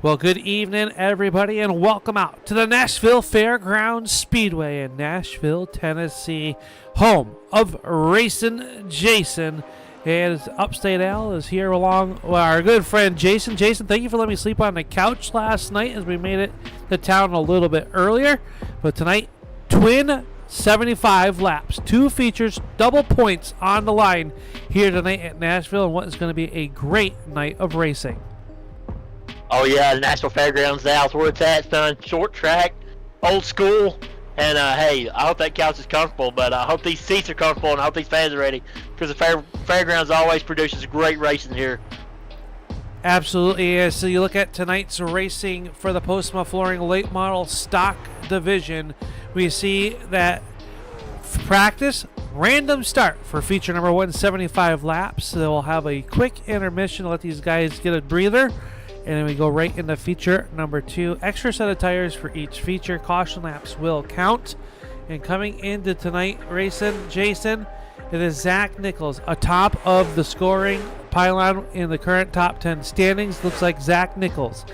Well, good evening, everybody, and welcome out to the Nashville Fairgrounds Speedway in Nashville, Tennessee, home of Racing Jason. And Upstate Al is here along with our good friend Jason. Jason, thank you for letting me sleep on the couch last night as we made it to town a little bit earlier. But tonight, twin 75 laps, 2 features, double points on the line here tonight at Nashville, and what is going to be a great night of racing. Oh yeah, the Nashville Fairgrounds, that's where it's at, son. Short track, old school, and hey, I hope that couch is comfortable, but I hope these seats are comfortable, and I hope these fans are ready, because the Fairgrounds always produces great racing here. Absolutely. Yeah. So you look at tonight's racing for the Postma Flooring Late Model Stock Division. We see that practice, random start for feature number 175 laps. So we'll have a quick intermission to let these guys get a breather. And then we go right into feature number 2. Extra set of tires for each feature. Caution laps will count. And coming into tonight racing, Jason, it is Zach Nichols atop of the scoring pylon in the current top 10 standings. Looks like Zach Nichols,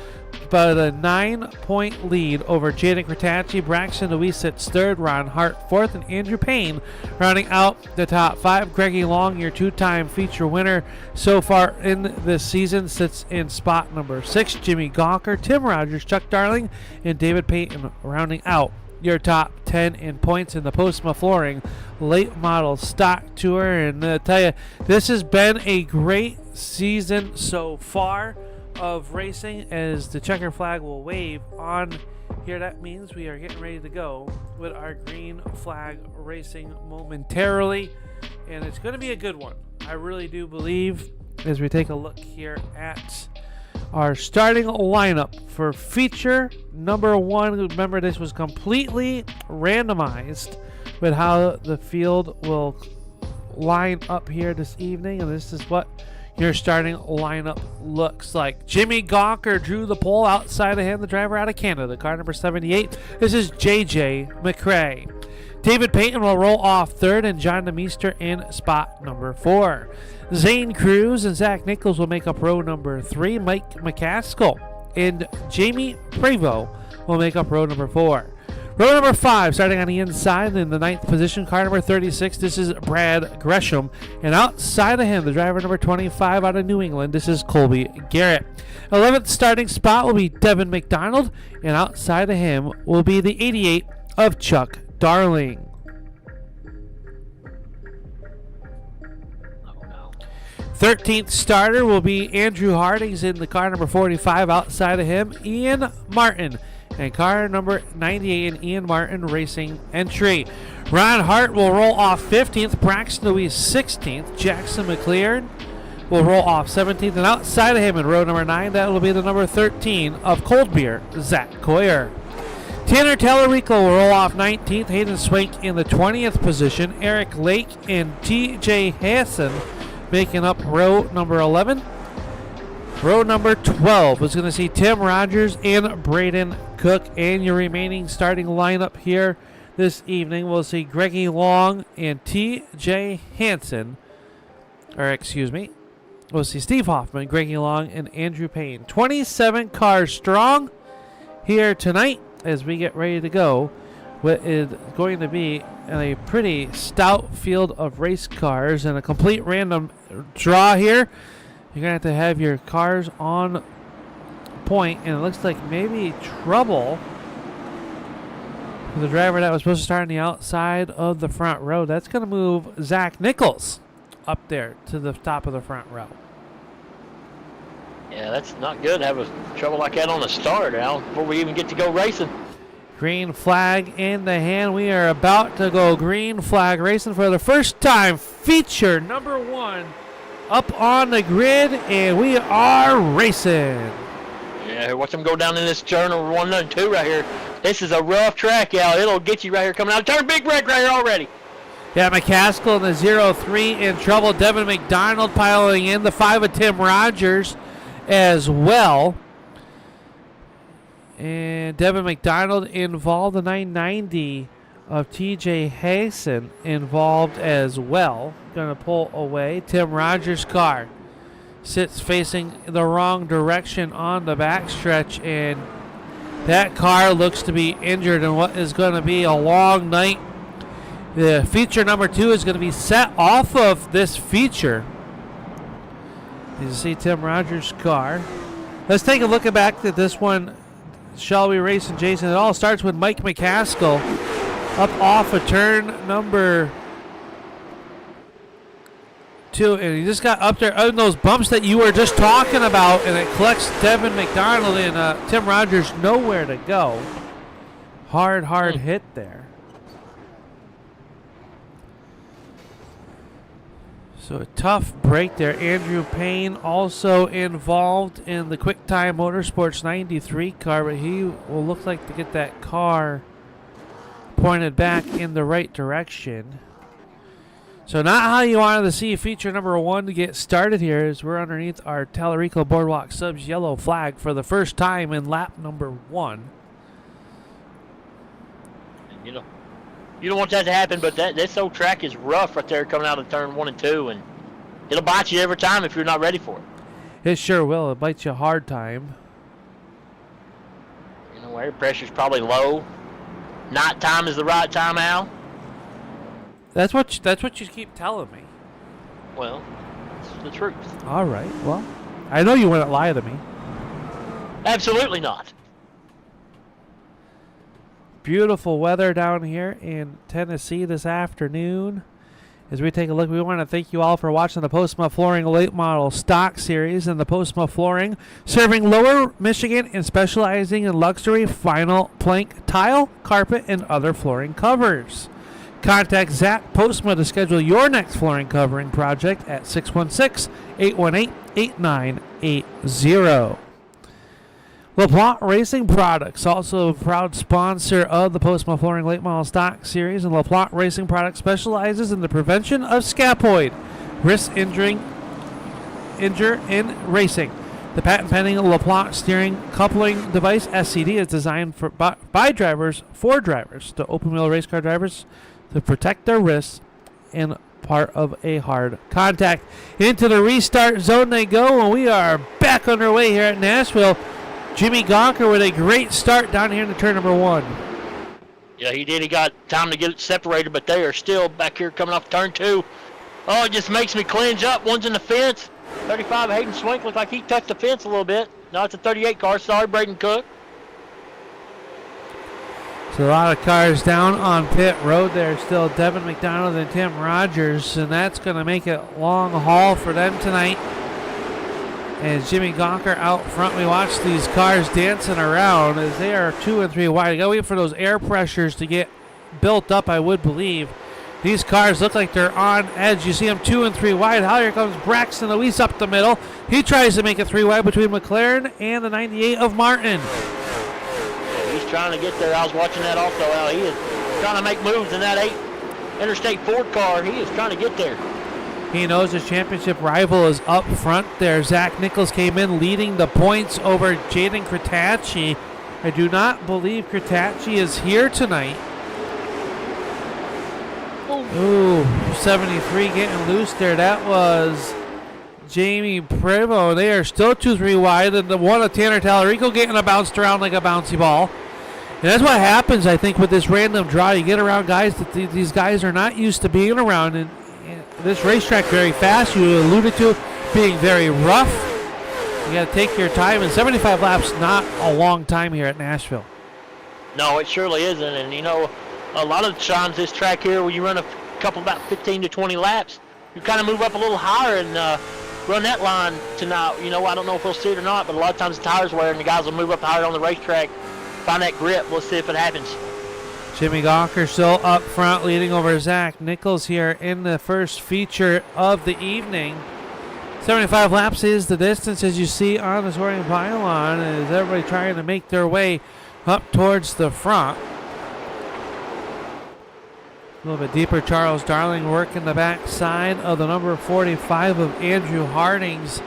but a 9-point lead over Jaden Kratacci. Braxton Louise sits third, Ron Hart fourth, and Andrew Payne rounding out the top 5. Greggy Long, your 2-time feature winner so far in this season, sits in spot number 6. Jimmy Gawker, Tim Rogers, Chuck Darling, and David Payton rounding out your top 10 in points in the Postma Flooring Late Model Stock Tour. And I tell you, this has been a great season so far of racing as the checker flag will wave on here. That means we are getting ready to go with our green flag racing momentarily, and it's going to be a good one. I really do believe as we take a look here at our starting lineup for feature number 1. Remember, this was completely randomized with how the field will line up here this evening, and this is what your starting lineup looks like. Jimmy Gawker drew the pole outside of him, the driver out of Canada, car number 78. This is JJ McCrae. David Payton will roll off third, and John DeMeester in spot number 4. Zane Cruz and Zach Nichols will make up row number 3. Mike McCaskill and Jamie Prevost will make up row number 4. Row number 5, starting on the inside in the 9th position, car number 36. This is Brad Gresham. And outside of him, the driver number 25 out of New England, this is Colby Garrett. 11th starting spot will be Devin McDonald. And outside of him will be the 88 of Chuck Darling. 13th starter will be Andrew Hardings in the car number 45. Outside of him, Ian Martin. And car number 98 in Ian Martin Racing entry. Ron Hart will roll off 15th. Braxton Louise 16th. Jackson McLeod will roll off 17th. And outside of him in row number 9, that will be the number 13 of Cold Beer, Zach Coyer. Tanner Tellerico will roll off 19th. Hayden Swank in the 20th position. Eric Lake and TJ Hassan making up row number 11. Row number 12 is going to see Tim Rogers and Braden Cook. And your remaining starting lineup here this evening, we'll see Greggy Long and TJ Hansen. We'll see Steve Hoffman, Greggy Long, and Andrew Payne. 27 cars strong here tonight as we get ready to go. What is going to be a pretty stout field of race cars and a complete random draw here. You're going to have your cars on point, and it looks like maybe trouble for the driver that was supposed to start on the outside of the front row. That's going to move Zach Nichols up there to the top of the front row. Yeah, that's not good to have trouble like that on the start, Al, before we even get to go racing. Green flag in the hand. We are about to go green flag racing for the first time. Feature number 1 up on the grid, and we are racing. Yeah, watch them go down in this turn over 1 and 2 right here. This is a rough track, Al. It'll get you right here coming out. Turn big wreck right here already. Yeah, McCaskill in the 0-3 in trouble. Devin McDonald piling in. The 5 of Tim Rogers as well. And Devin McDonald involved. The 990 of TJ Hassan involved as well. Going to pull away. Tim Rogers' car sits facing the wrong direction on the backstretch, and that car looks to be injured in what is going to be a long night. The feature number 2 is going to be set off of this feature. You see Tim Rogers' car. Let's take a look back at this one. Shall we race, and Jason? It all starts with Mike McCaskill up off of turn number 2, and he just got up there on those bumps that you were just talking about, and it collects Devin McDonald, and Tim Rogers nowhere to go. Hard hit there. So a tough break there. Andrew Payne also involved in the QuickTime Motorsports 93 car, but he will look like to get that car pointed back in the right direction. So not how you wanted to see feature number 1 to get started here, as we're underneath our Tallarico Boardwalk Subs yellow flag for the first time in lap number 1. You don't want that to happen, but this old track is rough right there coming out of turn 1 and 2, and it'll bite you every time if you're not ready for it. It sure will. It bites you a hard time. Air pressure's probably low. Night time is the right time, Al. That's what you keep telling me. Well, it's the truth. All right. Well, I know you wouldn't lie to me. Absolutely not. Beautiful weather down here in Tennessee this afternoon. As we take a look, we want to thank you all for watching the Postma Flooring Late Model Stock Series, and the Postma Flooring, serving Lower Michigan and specializing in luxury vinyl plank, tile, carpet, and other flooring covers. Contact Zach Postma to schedule your next flooring covering project at 616-818-8980. LaPlante Racing Products, also a proud sponsor of the Postma Flooring Late Model Stock Series, and LaPlante Racing Products specializes in the prevention of scapoid risk injure in racing. The patent-pending LaPlante steering coupling device (SCD) is designed by drivers for drivers to open-wheel race car drivers to protect their wrists in part of a hard contact. Into the restart zone they go, and we are back underway here at Nashville. Jimmy Gonker with a great start down here in the turn number 1. Yeah, he did. He got time to get it separated, but they are still back here coming off turn 2. Oh, it just makes me clinch up. One's in the fence. 35 Hayden Swink looked like he touched the fence a little bit. No, it's a 38 car. Sorry, Braden Cook. So a lot of cars down on pit road there. Still Devin McDonald and Tim Rogers, and that's going to make it a long haul for them tonight. As Jimmy Gonker out front, we watch these cars dancing around as they are 2 and 3 wide. You got to wait for those air pressures to get built up, I would believe. These cars look like they're on edge. You see them 2 and 3 wide. Here comes Braxton Luis up the middle. He tries to make it 3 wide between McLaren and the 98 of Martin. Yeah, he's trying to get there. I was watching that also, Al. He is trying to make moves in that 8 Interstate Ford car. He is trying to get there. He knows his championship rival is up front there. Zach Nichols came in leading the points over Jaden Kratacci. I do not believe Kratacci is here tonight. Ooh, 73 getting loose there. That was Jamie Prevo. They are still 2-3 wide, and the one of Tanner Tallarico getting bounced around like a bouncy ball. And that's what happens, I think, with this random draw. You get around guys that these guys are not used to being around, and this racetrack very fast. You alluded to being very rough. You got to take your time, and 75 laps not a long time here at Nashville. No, it surely isn't. And a lot of times this track here, when you run a couple about 15 to 20 laps, you kind of move up a little higher and run that line tonight. I don't know if we'll see it or not, but a lot of times the tires wear and the guys will move up higher on the racetrack, find that grip. We'll see if it happens. Jimmy Gonker still up front, leading over Zach Nichols here in the first feature of the evening. 75 laps is the distance, as you see on the scoring pylon, as everybody trying to make their way up towards the front. A little bit deeper, Charles Darling working the back side of the number 45 of Andrew Hardings.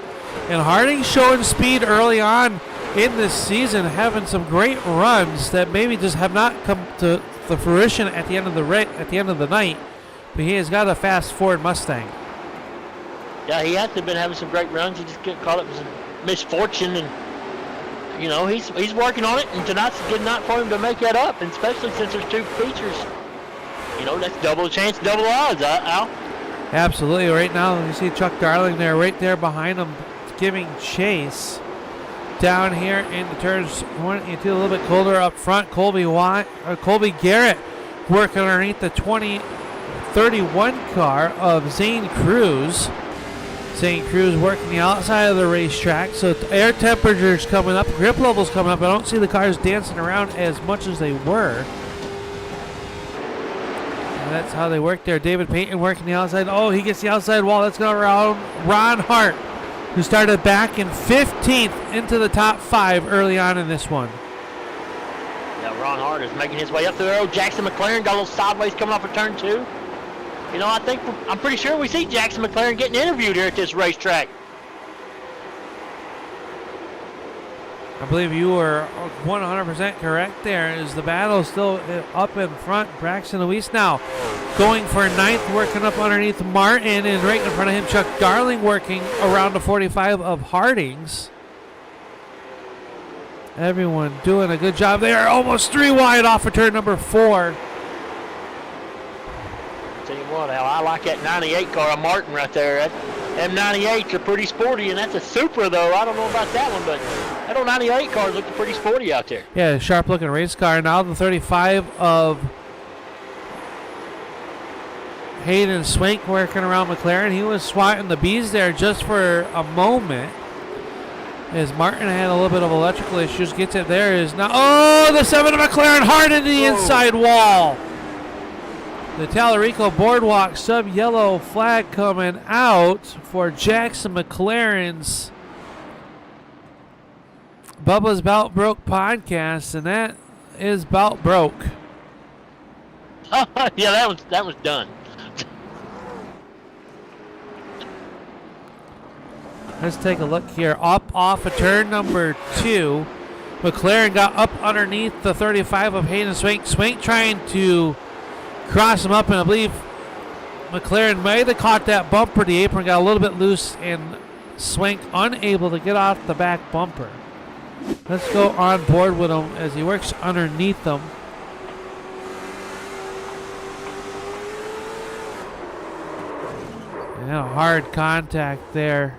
And Hardings showing speed early on in this season, having some great runs that maybe just have not come to the fruition at the end of the night. But he has got a fast Ford Mustang. Yeah, he hasn't been having some great runs. He just get caught up with some misfortune, and you know he's working on it. And tonight's a good night for him to make that up, and especially since there's 2 features. You know, that's double the chance, double the odds, Al. Absolutely. Right now, you see Chuck Darling there, right there behind him, giving chase. Down here in the turns 1 and 2, a little bit colder up front. Colby Garrett working underneath the 2031 car of Zane Cruz. Zane Cruz working the outside of the racetrack. So air temperature's coming up, grip level's coming up. I don't see the cars dancing around as much as they were. And that's how they work there. David Payton working the outside. Oh, he gets the outside wall. That's going around Ron Hart, who started back in 15th into the top 5 early on in this one. Yeah, Ron Hart is making his way up the road. Jackson McLaren got a little sideways coming off of turn 2. You know, I'm pretty sure we see Jackson McLaren getting interviewed here at this racetrack. I believe you were 100% correct there. As the battle still up in front. Braxton Luis now going for 9th, working up underneath Martin, and right in front of him Chuck Darling working around the 45 of Hardings. Everyone doing a good job there. Almost 3 wide off of turn number 4. Tell you what, Al, I like that 98 car of Martin right there. Them 98s are pretty sporty, and that's a Supra, though. I don't know about that one, but that old 98 cars look pretty sporty out there. Yeah, sharp-looking race car. Now the 35 of Hayden Swank working around McLaren. He was swatting the bees there just for a moment. As Martin had a little bit of electrical issues, gets it there. Is now, oh, the 7 of McLaren hard into the inside wall. The Tallarico Boardwalk Sub yellow flag coming out for Jackson McLaren's Bubba's Bout Broke podcast, and that is Bout Broke. Yeah, that was done. Let's take a look here. Up off of turn number 2. McLaren got up underneath the 35 of Hayden Swank. Swank trying to cross him up, and I believe McLaren might have caught that bumper. The apron got a little bit loose, and Swank unable to get off the back bumper. Let's go on board with him as he works underneath them. And a hard contact there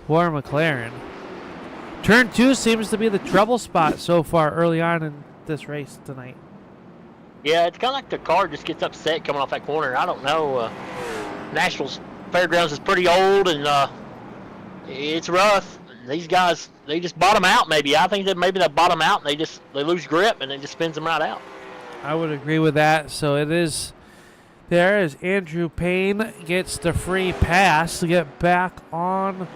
for McLaren. Turn 2 seems to be the trouble spot so far early on in this race tonight. Yeah, it's kind of like the car just gets upset coming off that corner. I don't know. Nashville's Fairgrounds is pretty old, and it's rough. These guys, they just bottom out maybe. I think that maybe they bottom out and they lose grip, and it just spins them right out. I would agree with that. So it is there as Andrew Payne gets the free pass to get back on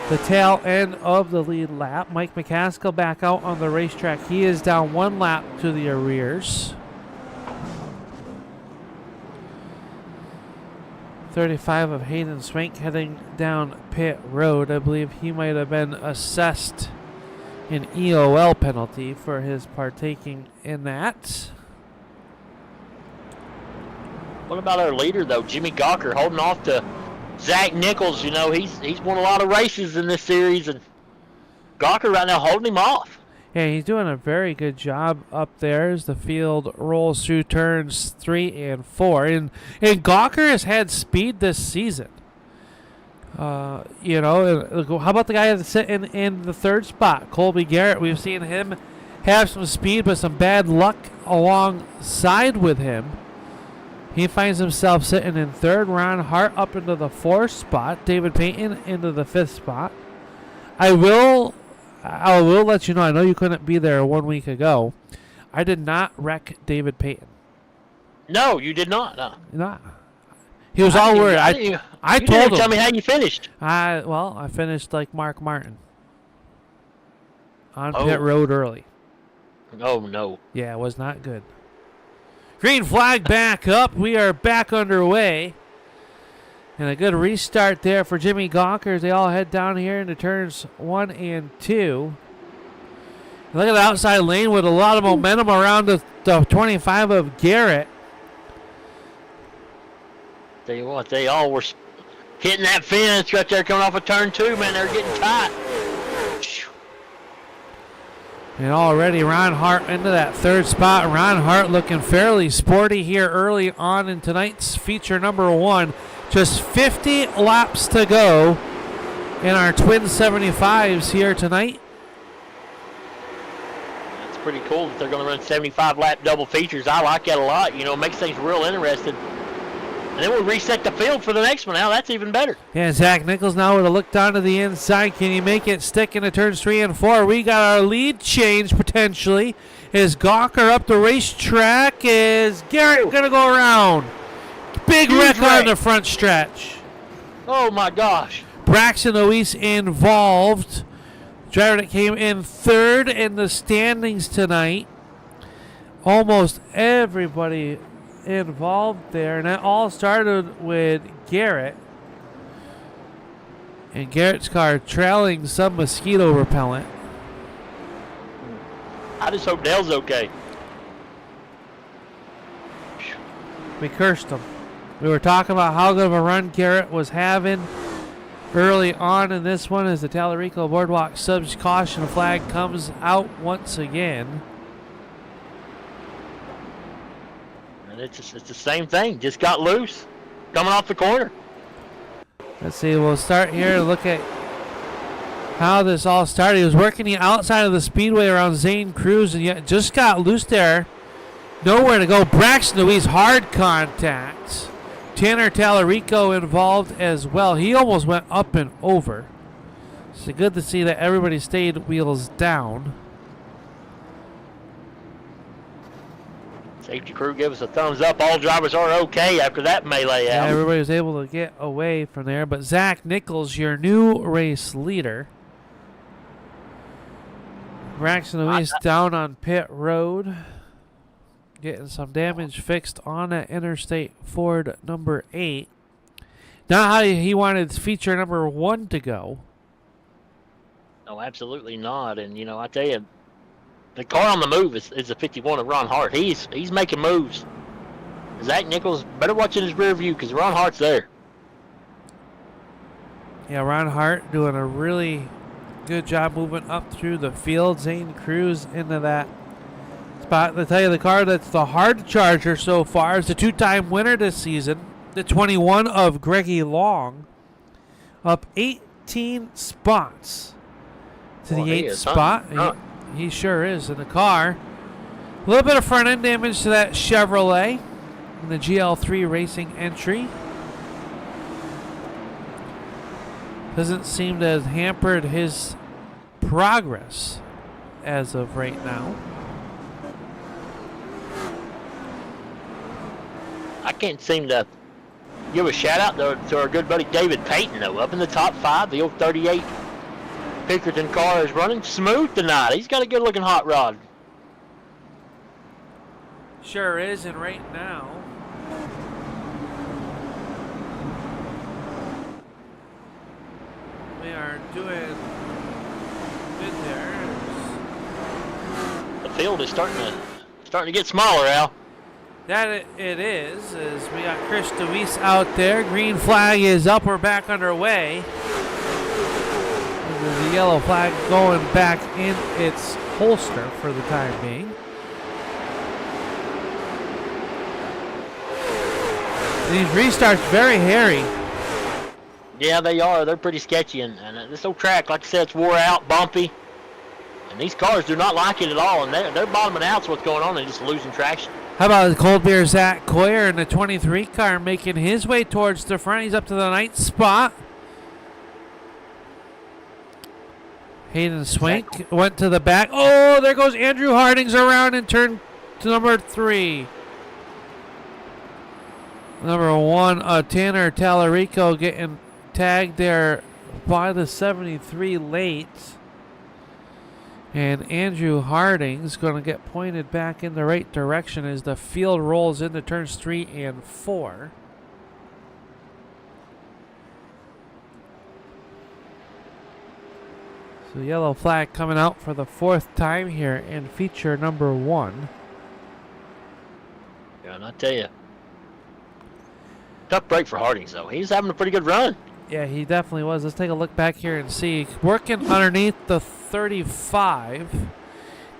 the tail end of the lead lap. Mike McCaskill back out on the racetrack. He is down 1 lap to the arrears. 35 of Hayden Swank heading down pit road. I believe he might have been assessed an EOL penalty for his partaking in that. What about our leader, though, Jimmy Gawker, holding off to Zach Nichols? You know, he's won a lot of races in this series, and Gawker right now holding him off. Yeah, he's doing a very good job up there as the field rolls through turns 3 and 4. And Gawker has had speed this season. You know, how about the guy that's sitting in the 3rd spot, Colby Garrett? We've seen him have some speed, but some bad luck alongside with him. He finds himself sitting in 3rd. Ron Hart up into the 4th spot. David Payton into the 5th spot. I will let you know, I know you couldn't be there 1 week ago. I did not wreck David Payton. No, you did not. No. Nah. He was all worried. I told him. Tell me how you finished. I finished like Mark Martin. On pit road early. Oh, no. Yeah, it was not good. Green flag back up. We are back underway. And a good restart there for Jimmy Gawker as they all head down here into turns 1 and 2. Look at the outside lane with a lot of momentum around the 25 of Garrett. Tell you what, they all were Hitting that fence right there coming off of turn 2, man. They're getting tight. And already Ron Hart into that third spot. Ron Hart looking fairly sporty here early on in tonight's feature number 1. Just 50 laps to go in our Twin 75s here tonight. That's pretty cool that they're going to run 75-lap double features. I like that a lot. You know, it makes things real interesting. And then we'll reset the field for the next one. Now that's even better. Yeah, Zach Nichols now with a look down to the inside. Can he make it stick into turns 3 and 4? We got our lead change potentially. Is Gawker up the racetrack? Is Garrett going to go around? Big wreck on the front stretch. Oh, my gosh. Braxton Luis involved. Driver that came in third in the standings tonight. Almost everybody involved there, and that all started with Garrett. And Garrett's car trailing some mosquito repellent. I just hope Dale's okay. We cursed him. We were talking about how good of a run Garrett was having early on in this one as the Tallarico Boardwalk Subs caution flag comes out once again. And it's the same thing. Just got loose coming off the corner. Let's see. We'll start here to look at how this all started. He was working the outside of the speedway around Zane Cruz and yet just got loose there. Nowhere to go. Braxton Luis hard contact. Tanner Tallarico involved as well. He almost went up and over. So good to see that everybody stayed wheels down. Safety crew give us a thumbs up. All drivers are okay after that melee out. Yeah, everybody was able to get away from there. But Zach Nichols, your new race leader. Braxton Luis down on pit road. Getting some damage fixed on that Interstate Ford number 8. Not how he wanted feature number 1 to go. No, absolutely not. And, you know, I tell you, the car on the move is the 51 of Ron Hart. He's making moves. Zach Nichols better watch in his rear view because Ron Hart's there. Yeah, Ron Hart doing a really good job moving up through the field. Zane Cruz into that spot. To tell you, the car that's the hard charger so far is the 2-time winner this season, the 21 of Greggy Long, up 18 spots to the 8th spot. He sure is in the car. A little bit of front end damage to that Chevrolet in the GL3 racing entry. Doesn't seem to have hampered his progress as of right now. I can't seem to give a shout out to our good buddy David Payton, though. Up in the top 5, the old 38 Pinkerton car is running smooth tonight. He's got a good looking hot rod. Sure is, and right now we are doing good there. The field is starting to get smaller, Al. That it is, as we got Chris DeWeese out there. Green flag is up. We're back underway. The yellow flag going back in its holster for the time being. These restarts very hairy. Yeah, they are. They're pretty sketchy, and this old track, like I said, it's wore out, bumpy. And these cars do not like it at all, and they're bottoming out. So what's going on? They're just losing traction. How about the Cold Beer Zach Coyer in the 23 car making his way towards the front? He's up to the 9th spot. Hayden Swank went to the back. Oh, there goes Andrew Hardings around in turn to number 3. Number 1, Tanner Tallarico getting tagged there by the 73 late. And Andrew Harding's going to get pointed back in the right direction as the field rolls into turns 3 and 4. So yellow flag coming out for the 4th time here in feature number 1. Yeah, and I tell you, Tough break for Hardings, though. He's having a pretty good run. Yeah, he definitely was. Let's take a look back here and see. Working underneath the 35.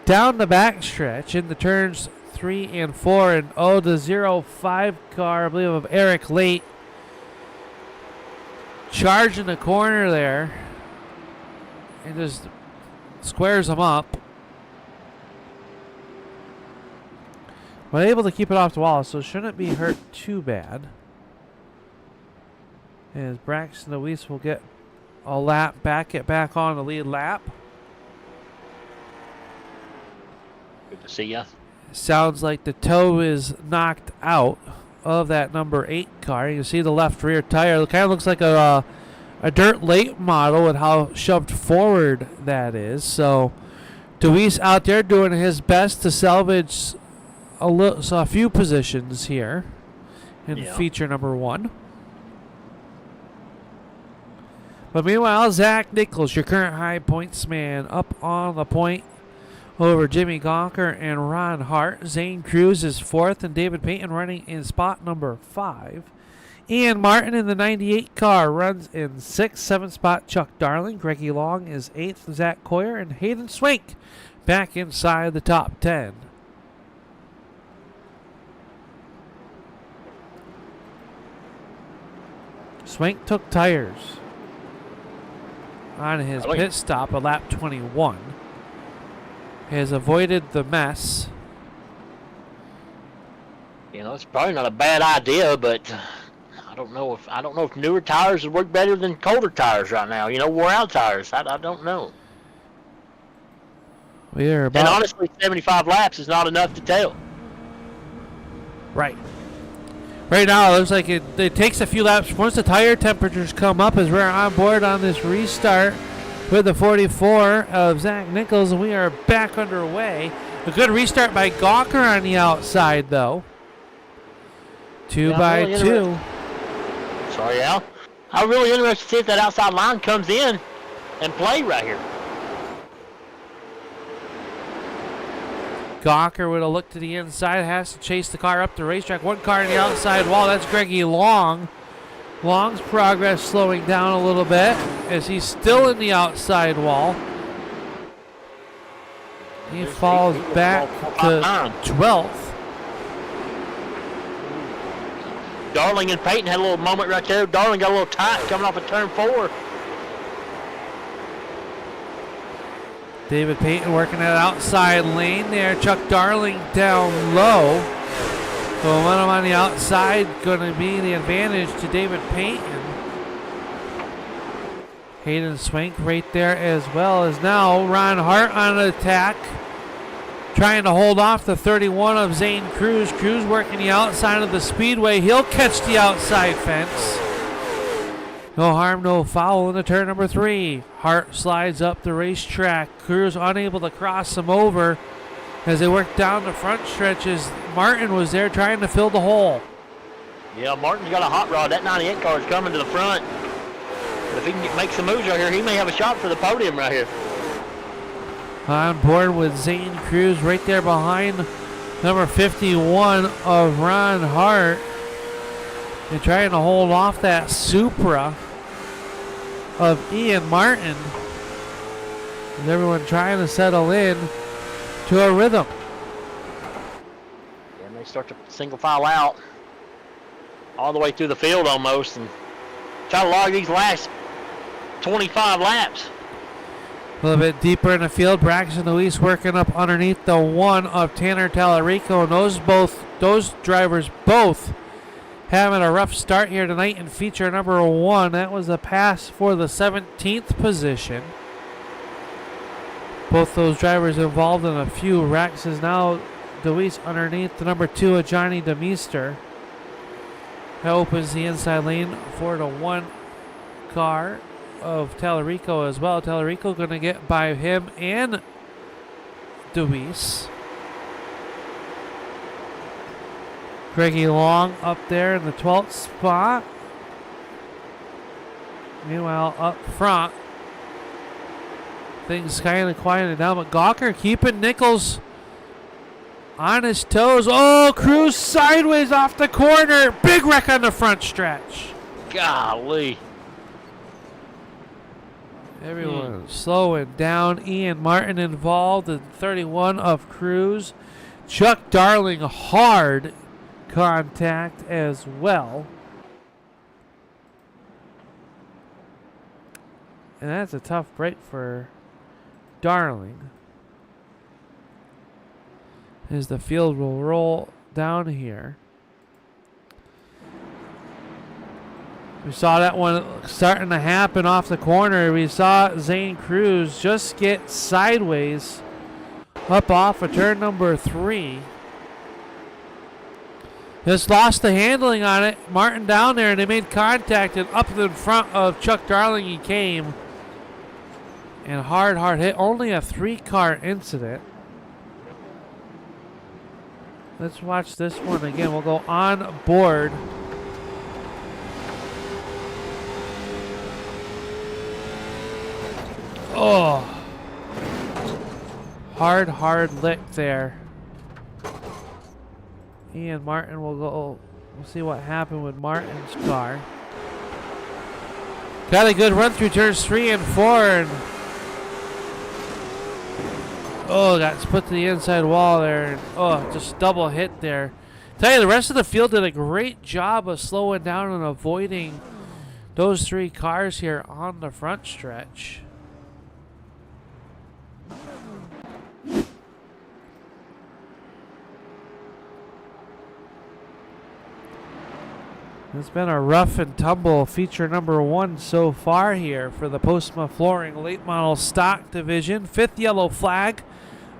Down the backstretch in the turns 3 and 4. And the 05 car, I believe, of Eric Late. Charging the corner there. And just squares him up. But able to keep it off the wall, so shouldn't be hurt too bad. As Braxton Deweese will get a lap back, get back on the lead lap. Good to see ya. Sounds like the toe is knocked out of that number 8 car. You can see the left rear tire. It kind of looks like a dirt late model with how shoved forward that is. So Deweese out there doing his best to salvage a few positions here in feature number 1. But meanwhile, Zach Nichols, your current high points man, up on the point over Jimmy Gawker and Ron Hart. Zane Cruz is 4th, and David Payton running in spot number 5. Ian Martin in the 98 car runs in 6th, 7th spot. Chuck Darling. Greggy Long is 8th. Zach Coyer and Hayden Swank back inside the top 10. Swank took tires on his pit stop at lap 21. Has avoided the mess. You know, it's probably not a bad idea, but I don't know if newer tires would work better than colder tires right now. You know, wore out tires. I don't know. And honestly, 75 laps is not enough to tell. Right. Right now, it looks like it takes a few laps. Once the tire temperatures come up, as we're on board on this restart with the 44 of Zach Nichols, and we are back underway. A good restart by Gawker on the outside, though. 2 by 2. Sorry, Al. I'm really interested to see if that outside line comes in and play right here. Gawker with a look to the inside, has to chase the car up the racetrack. One car on the outside wall, that's Greggy Long. Long's progress slowing down a little bit as he's still in the outside wall. He falls back to 12th. Darling and Payton had a little moment right there. Darling got a little tight coming off of turn 4. David Payton working that outside lane there. Chuck Darling down low. So momentum on the outside going to be the advantage to David Payton. Hayden Swank right there as well as now Ron Hart on an attack. Trying to hold off the 31 of Zane Cruz. Cruz working the outside of the speedway. He'll catch the outside fence. No harm, no foul in the turn number 3. Hart slides up the racetrack. Cruz unable to cross him over as they work down the front stretches. Martin was there trying to fill the hole. Yeah, Martin's got a hot rod. That 98 car is coming to the front. But if he can make some moves right here, he may have a shot for the podium right here. On board with Zane Cruz right there behind number 51 of Ron Hart. They're trying to hold off that Supra of Ian Martin. And everyone trying to settle in to a rhythm. And they start to single file out all the way through the field almost and try to log these last 25 laps. A little bit deeper in the field, Braxton Deweese working up underneath the 1 of Tanner Tallarico. And those drivers both having a rough start here tonight in feature number 1. That was a pass for the 17th position. Both those drivers involved in a few wrecks. Is now Deweese underneath the number 2 of Johnny DeMeester. That opens the inside lane for the 1 car of Tallarico as well. Tallarico going to get by him and Deweese. Greggy Long up there in the 12th spot. Meanwhile, up front, things kind of quieted down, but Gawker keeping Nichols On his toes. Oh, Cruz sideways off the corner. Big wreck on the front stretch. Golly. Everyone slowing down. Ian Martin involved in 31 of Cruz. Chuck Darling hard contact as well. And that's a tough break for Darling. As the field will roll down here. We saw that one starting to happen off the corner. We saw Zane Cruz just get sideways up off of turn number 3. Just lost the handling on it. Martin down there, and they made contact, and up in front of Chuck Darling he came. And hard hit. Only a 3-car incident. Let's watch this one again. We'll go on board. Oh. Hard lick there. Ian Martin will go. We'll see what happened with Martin's car. Got a good run through turns 3 and 4. And got put to the inside wall there. And, just double hit there. Tell you, the rest of the field did a great job of slowing down and avoiding those 3 cars here on the front stretch. It's been a rough and tumble feature number 1 so far here for the Postma Flooring Late Model Stock Division. 5th yellow flag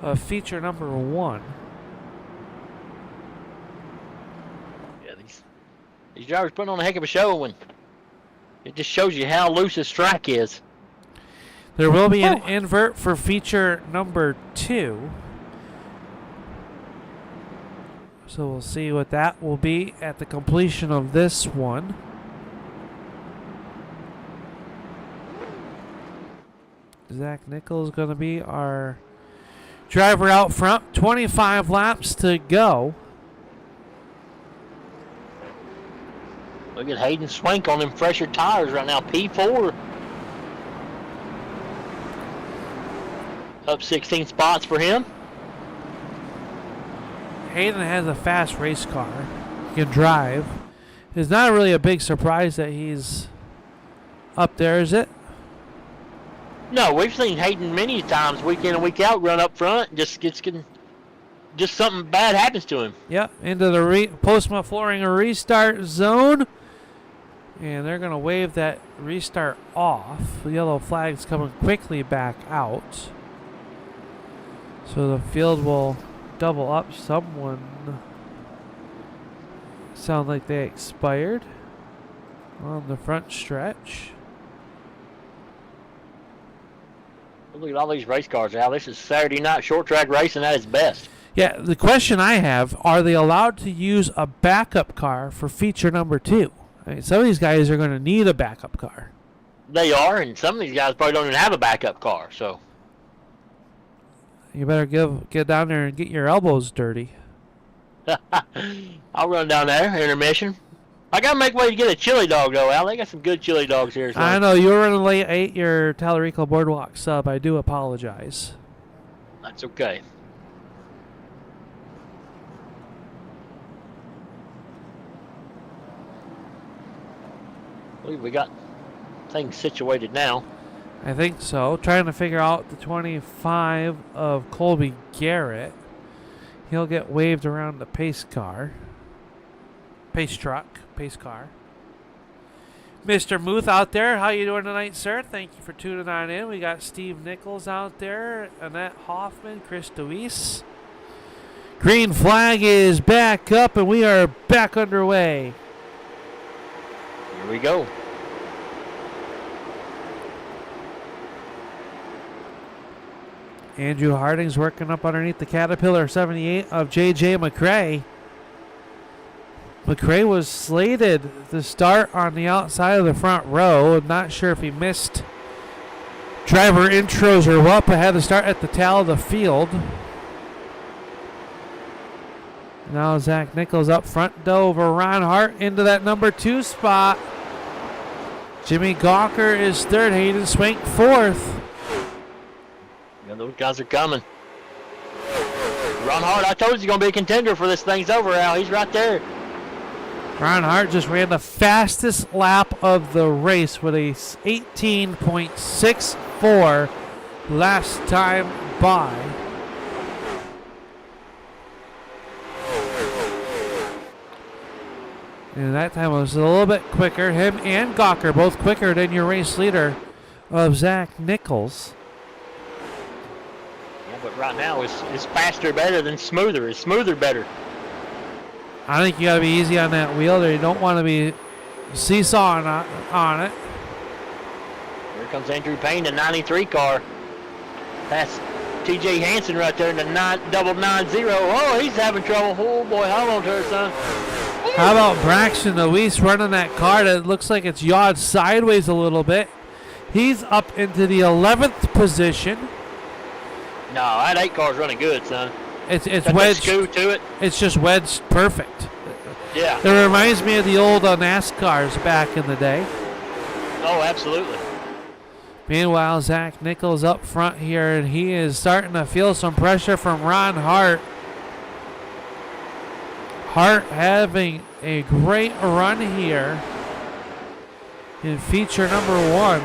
of feature number 1. Yeah, these drivers putting on a heck of a show, and it just shows you how loose this track is. There will be an invert for feature number 2. So we'll see what that will be at the completion of this one. Zach Nichols is going to be our driver out front. 25 laps to go. Look at Hayden Swank on them fresher tires right now. P4. Up 16 spots for him. Hayden has a fast race car. He can drive. It's not really a big surprise that he's up there, is it? No, we've seen Hayden many times, week in and week out, run up front. And just something bad happens to him. Yep, into the Postma Flooring restart zone. And they're going to wave that restart off. The yellow flag's coming quickly back out. So the field will double up. Someone sound like they expired on the front stretch. Look at all these race cars, Al. This is Saturday night short track racing at its best. Yeah, the question I have, are they allowed to use a backup car for feature number 2? I mean, some of these guys are going to need a backup car. They are, and some of these guys probably don't even have a backup car, so. You better get down there and get your elbows dirty. I'll run down there, intermission. I got to make way to get a chili dog, though, Al. They got some good chili dogs here. So. I know, you were running late, ate your Tallarico Boardwalk sub. I do apologize. That's okay. I believe we got things situated now. I think so. Trying to figure out the 25 of Colby Garrett. He'll get waved around the pace car. Pace truck. Pace car. Mr. Muth out there. How you doing tonight, sir? Thank you for tuning on in. We got Steve Nichols out there. Annette Hoffman. Chris DeWeese. Green flag is back up, and we are back underway. Here we go. Andrew Harding's working up underneath the Caterpillar 78 of J.J. McRae. McRae was slated to start on the outside of the front row. I'm not sure if he missed driver intros or what, but had to start at the tail of the field. Now Zach Nichols up front over Ron Hart into that number 2 spot. Jimmy Gawker is third. Hayden Swank fourth. Yeah, those guys are coming. Ron Hart, I told you he's going to be a contender for this thing's over, Al. He's right there. Ron Hart just ran the fastest lap of the race with a 18.64 last time by. And that time was a little bit quicker. Him and Gawker both quicker than your race leader of Zach Nichols. Yeah, but right now it's faster better than smoother. It's smoother better. I think you got to be easy on that wheel there. You don't want to be seesawing on it. Here comes Andrew Payne, the 93 car. That's TJ Hansen right there in the 990. Oh, he's having trouble. Oh, boy, hold on to her, son. How about Braxton Luis running that car that looks like it's yawed sideways a little bit? He's up into the 11th position. No, that 8 car's running good, son. It's got wedged. Scoot to it. It's just wedged perfect. Yeah. It reminds me of the old NASCARs back in the day. Oh, absolutely. Meanwhile, Zach Nichols up front here, and he is starting to feel some pressure from Ron Hart. Hart having a great run here in feature number 1.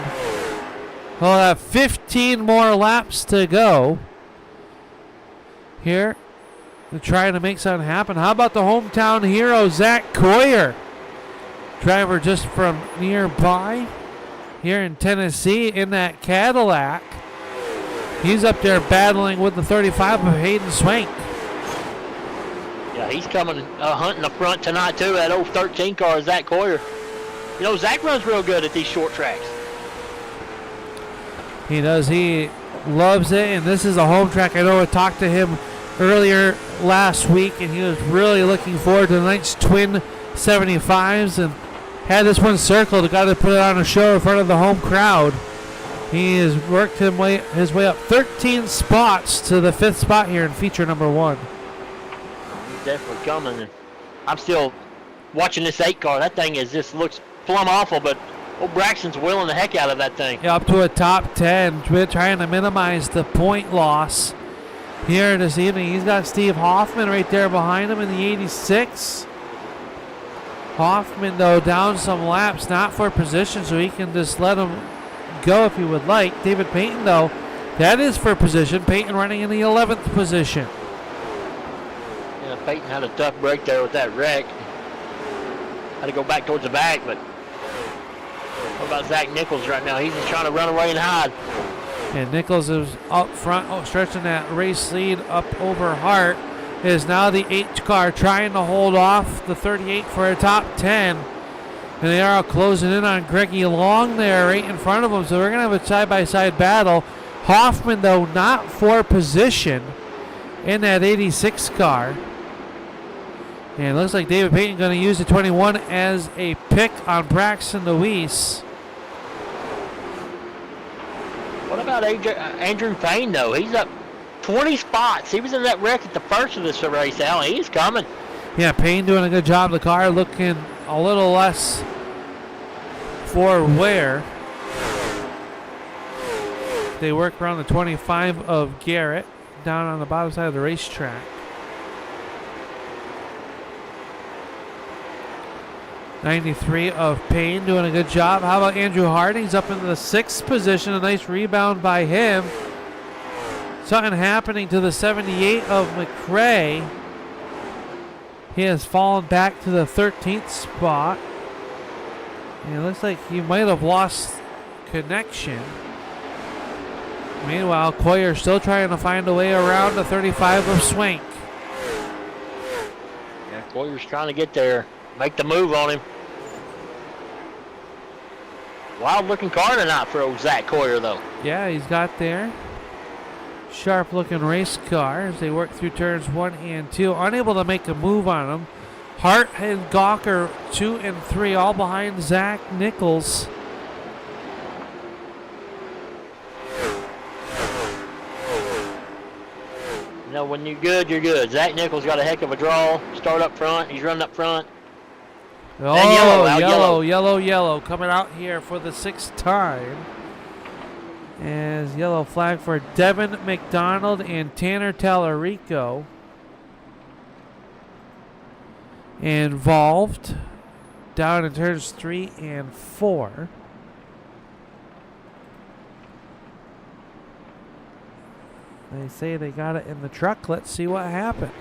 He'll have 15 more laps to go here to try to make something happen. How about the hometown hero, Zach Coyer? Driver just from nearby here in Tennessee in that Cadillac. He's up there battling with the 35 of Hayden Swank. Yeah, he's coming hunting the front tonight, too. That old 13 car, Zach Coyer. You know, Zach runs real good at these short tracks. He does. He loves it, and this is a home track. I know I talked to him earlier last week, and he was really looking forward to tonight's twin 75s and had this one circled. Got to put it on a show in front of the home crowd. He has worked his way up 13 spots to the 5th spot here in feature number 1. He's definitely coming. And I'm still watching this 8 car. That thing just looks plumb awful, but old Braxton's willing the heck out of that thing. Yeah, up to a top 10. We're trying to minimize the point loss here this evening. He's got Steve Hoffman right there behind him in the 86. Hoffman, though, down some laps, not for position, so he can just let him go if he would like. David Payton, though, that is for position. Payton running in the 11th position. Yeah, Payton had a tough break there with that wreck. Had to go back towards the back, but what about Zach Nichols right now? He's just trying to run away and hide. And Nichols is up front, stretching that race lead up over Hart. Is now the 8 car trying to hold off the 38 for a top 10. And they are closing in on Greggy Long there right in front of them. So we're going to have a side-by-side battle. Hoffman, though, not for position in that 86 car. And it looks like David Payton going to use the 21 as a pick on Braxton Luis. What about Andrew Payne, though? He's up 20 spots. He was in that wreck at the first of this race, Al. He's coming. Yeah, Payne doing a good job. The car looking a little less for wear. They work around the 25 of Garrett down on the bottom side of the racetrack. 93 of Payne doing a good job. How about Andrew Harding's up in the 6th position? A nice rebound by him. Something happening to the 78 of McRae. He has fallen back to the 13th spot. And it looks like he might have lost connection. Meanwhile, Coyer still trying to find a way around the 35 of Swank. Yeah, Coyer's trying to get there. Make the move on him. Wild looking car tonight for old Zach Coyer, though. Yeah, he's got there. Sharp looking race car as they work through turns 1 and 2. Unable to make a move on him. Hart and Gawker 2 and 3, all behind Zach Nichols. You know, when you're good, you're good. Zach Nichols got a heck of a draw. Start up front. He's running up front. Oh, yellow. yellow coming out here for the 6th time. As yellow flag for Devin McDonald and Tanner Tallarico involved down in turns 3 and 4. They say they got it in the truck. Let's see what happened.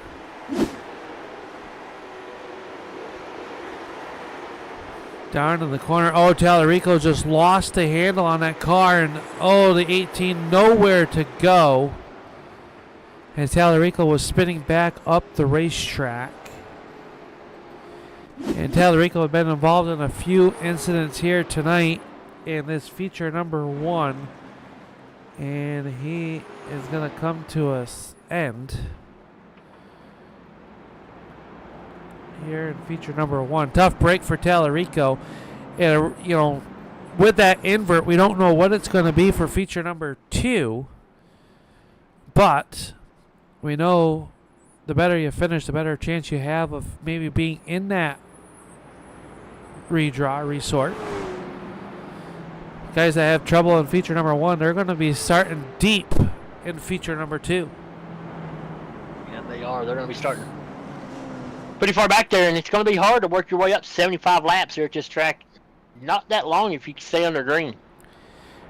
Down in the corner. Oh, Tallarico just lost the handle on that car. And, oh, the 18 nowhere to go. And Tallarico was spinning back up the racetrack. And Tallarico had been involved in a few incidents here tonight in this feature number 1. And he is going to come to an end here in feature number 1. Tough break for Tallarico. And, you know, with that invert, we don't know what it's going to be for feature number 2. But we know the better you finish, the better chance you have of maybe being in that resort. Guys that have trouble in feature number 1, they're going to be starting deep in feature number 2. Yeah, they are. They're going to be starting pretty far back there, and it's going to be hard to work your way up 75 laps here at this track. Not that long if you can stay under green.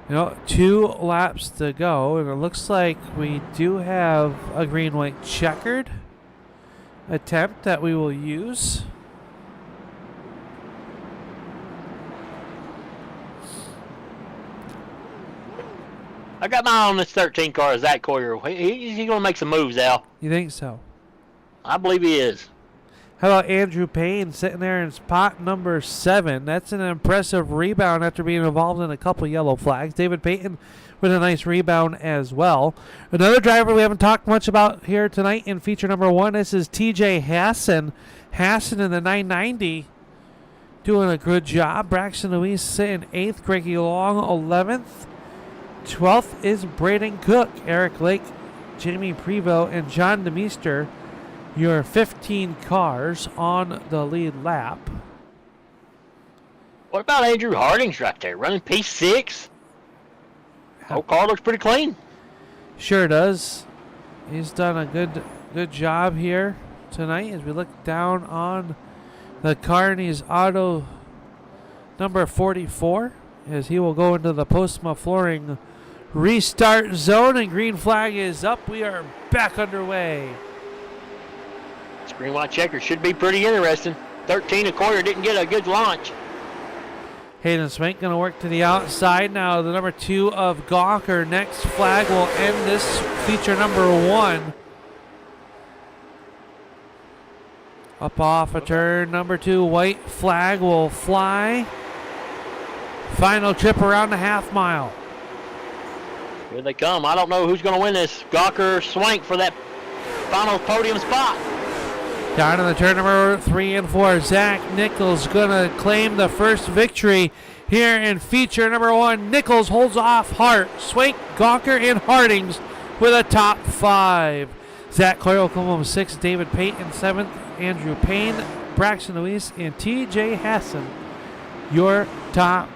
You know, 2 laps to go, and it looks like we do have a green-white checkered attempt that we will use. I got my eye on this 13 car, Zach Coyer. He's going to make some moves, Al. You think so? I believe he is. How about Andrew Payne sitting there in spot number 7? That's an impressive rebound after being involved in a couple yellow flags. David Payton with a nice rebound as well. Another driver we haven't talked much about here tonight in feature number 1. This is TJ Hassan. Hassan in the 990 doing a good job. Braxton Louise sitting 8th. Greggy Long 11th. 12th is Braden Cook. Eric Lake, Jamie Prevost, and John DeMeester. Your 15 cars on the lead lap. What about Andrew Harding's right there, running P6? Whole car looks pretty clean. Sure does. He's done a good job here tonight as we look down on the Carney's Auto number 44 as he will go into the Postma Flooring restart zone, and green flag is up. We are back underway. This green white checker should be pretty interesting. 13 a quarter didn't get a good launch. Hayden Swank going to work to the outside now. The number 2 of Gawker. Next flag will end this feature number 1. Up off a turn number 2. White flag will fly. Final trip around the half mile. Here they come. I don't know who's going to win this. Gawker or Swank for that final podium spot. Down in the turn number 3 and 4, Zach Nichols going to claim the first victory here in feature number 1. Nichols holds off Hart, Swank, Gawker, and Hardings with a top 5. Zach Coyle will come home 6th, David Payton 7th, Andrew Payne, Braxton Louise, and TJ Hassan. Your top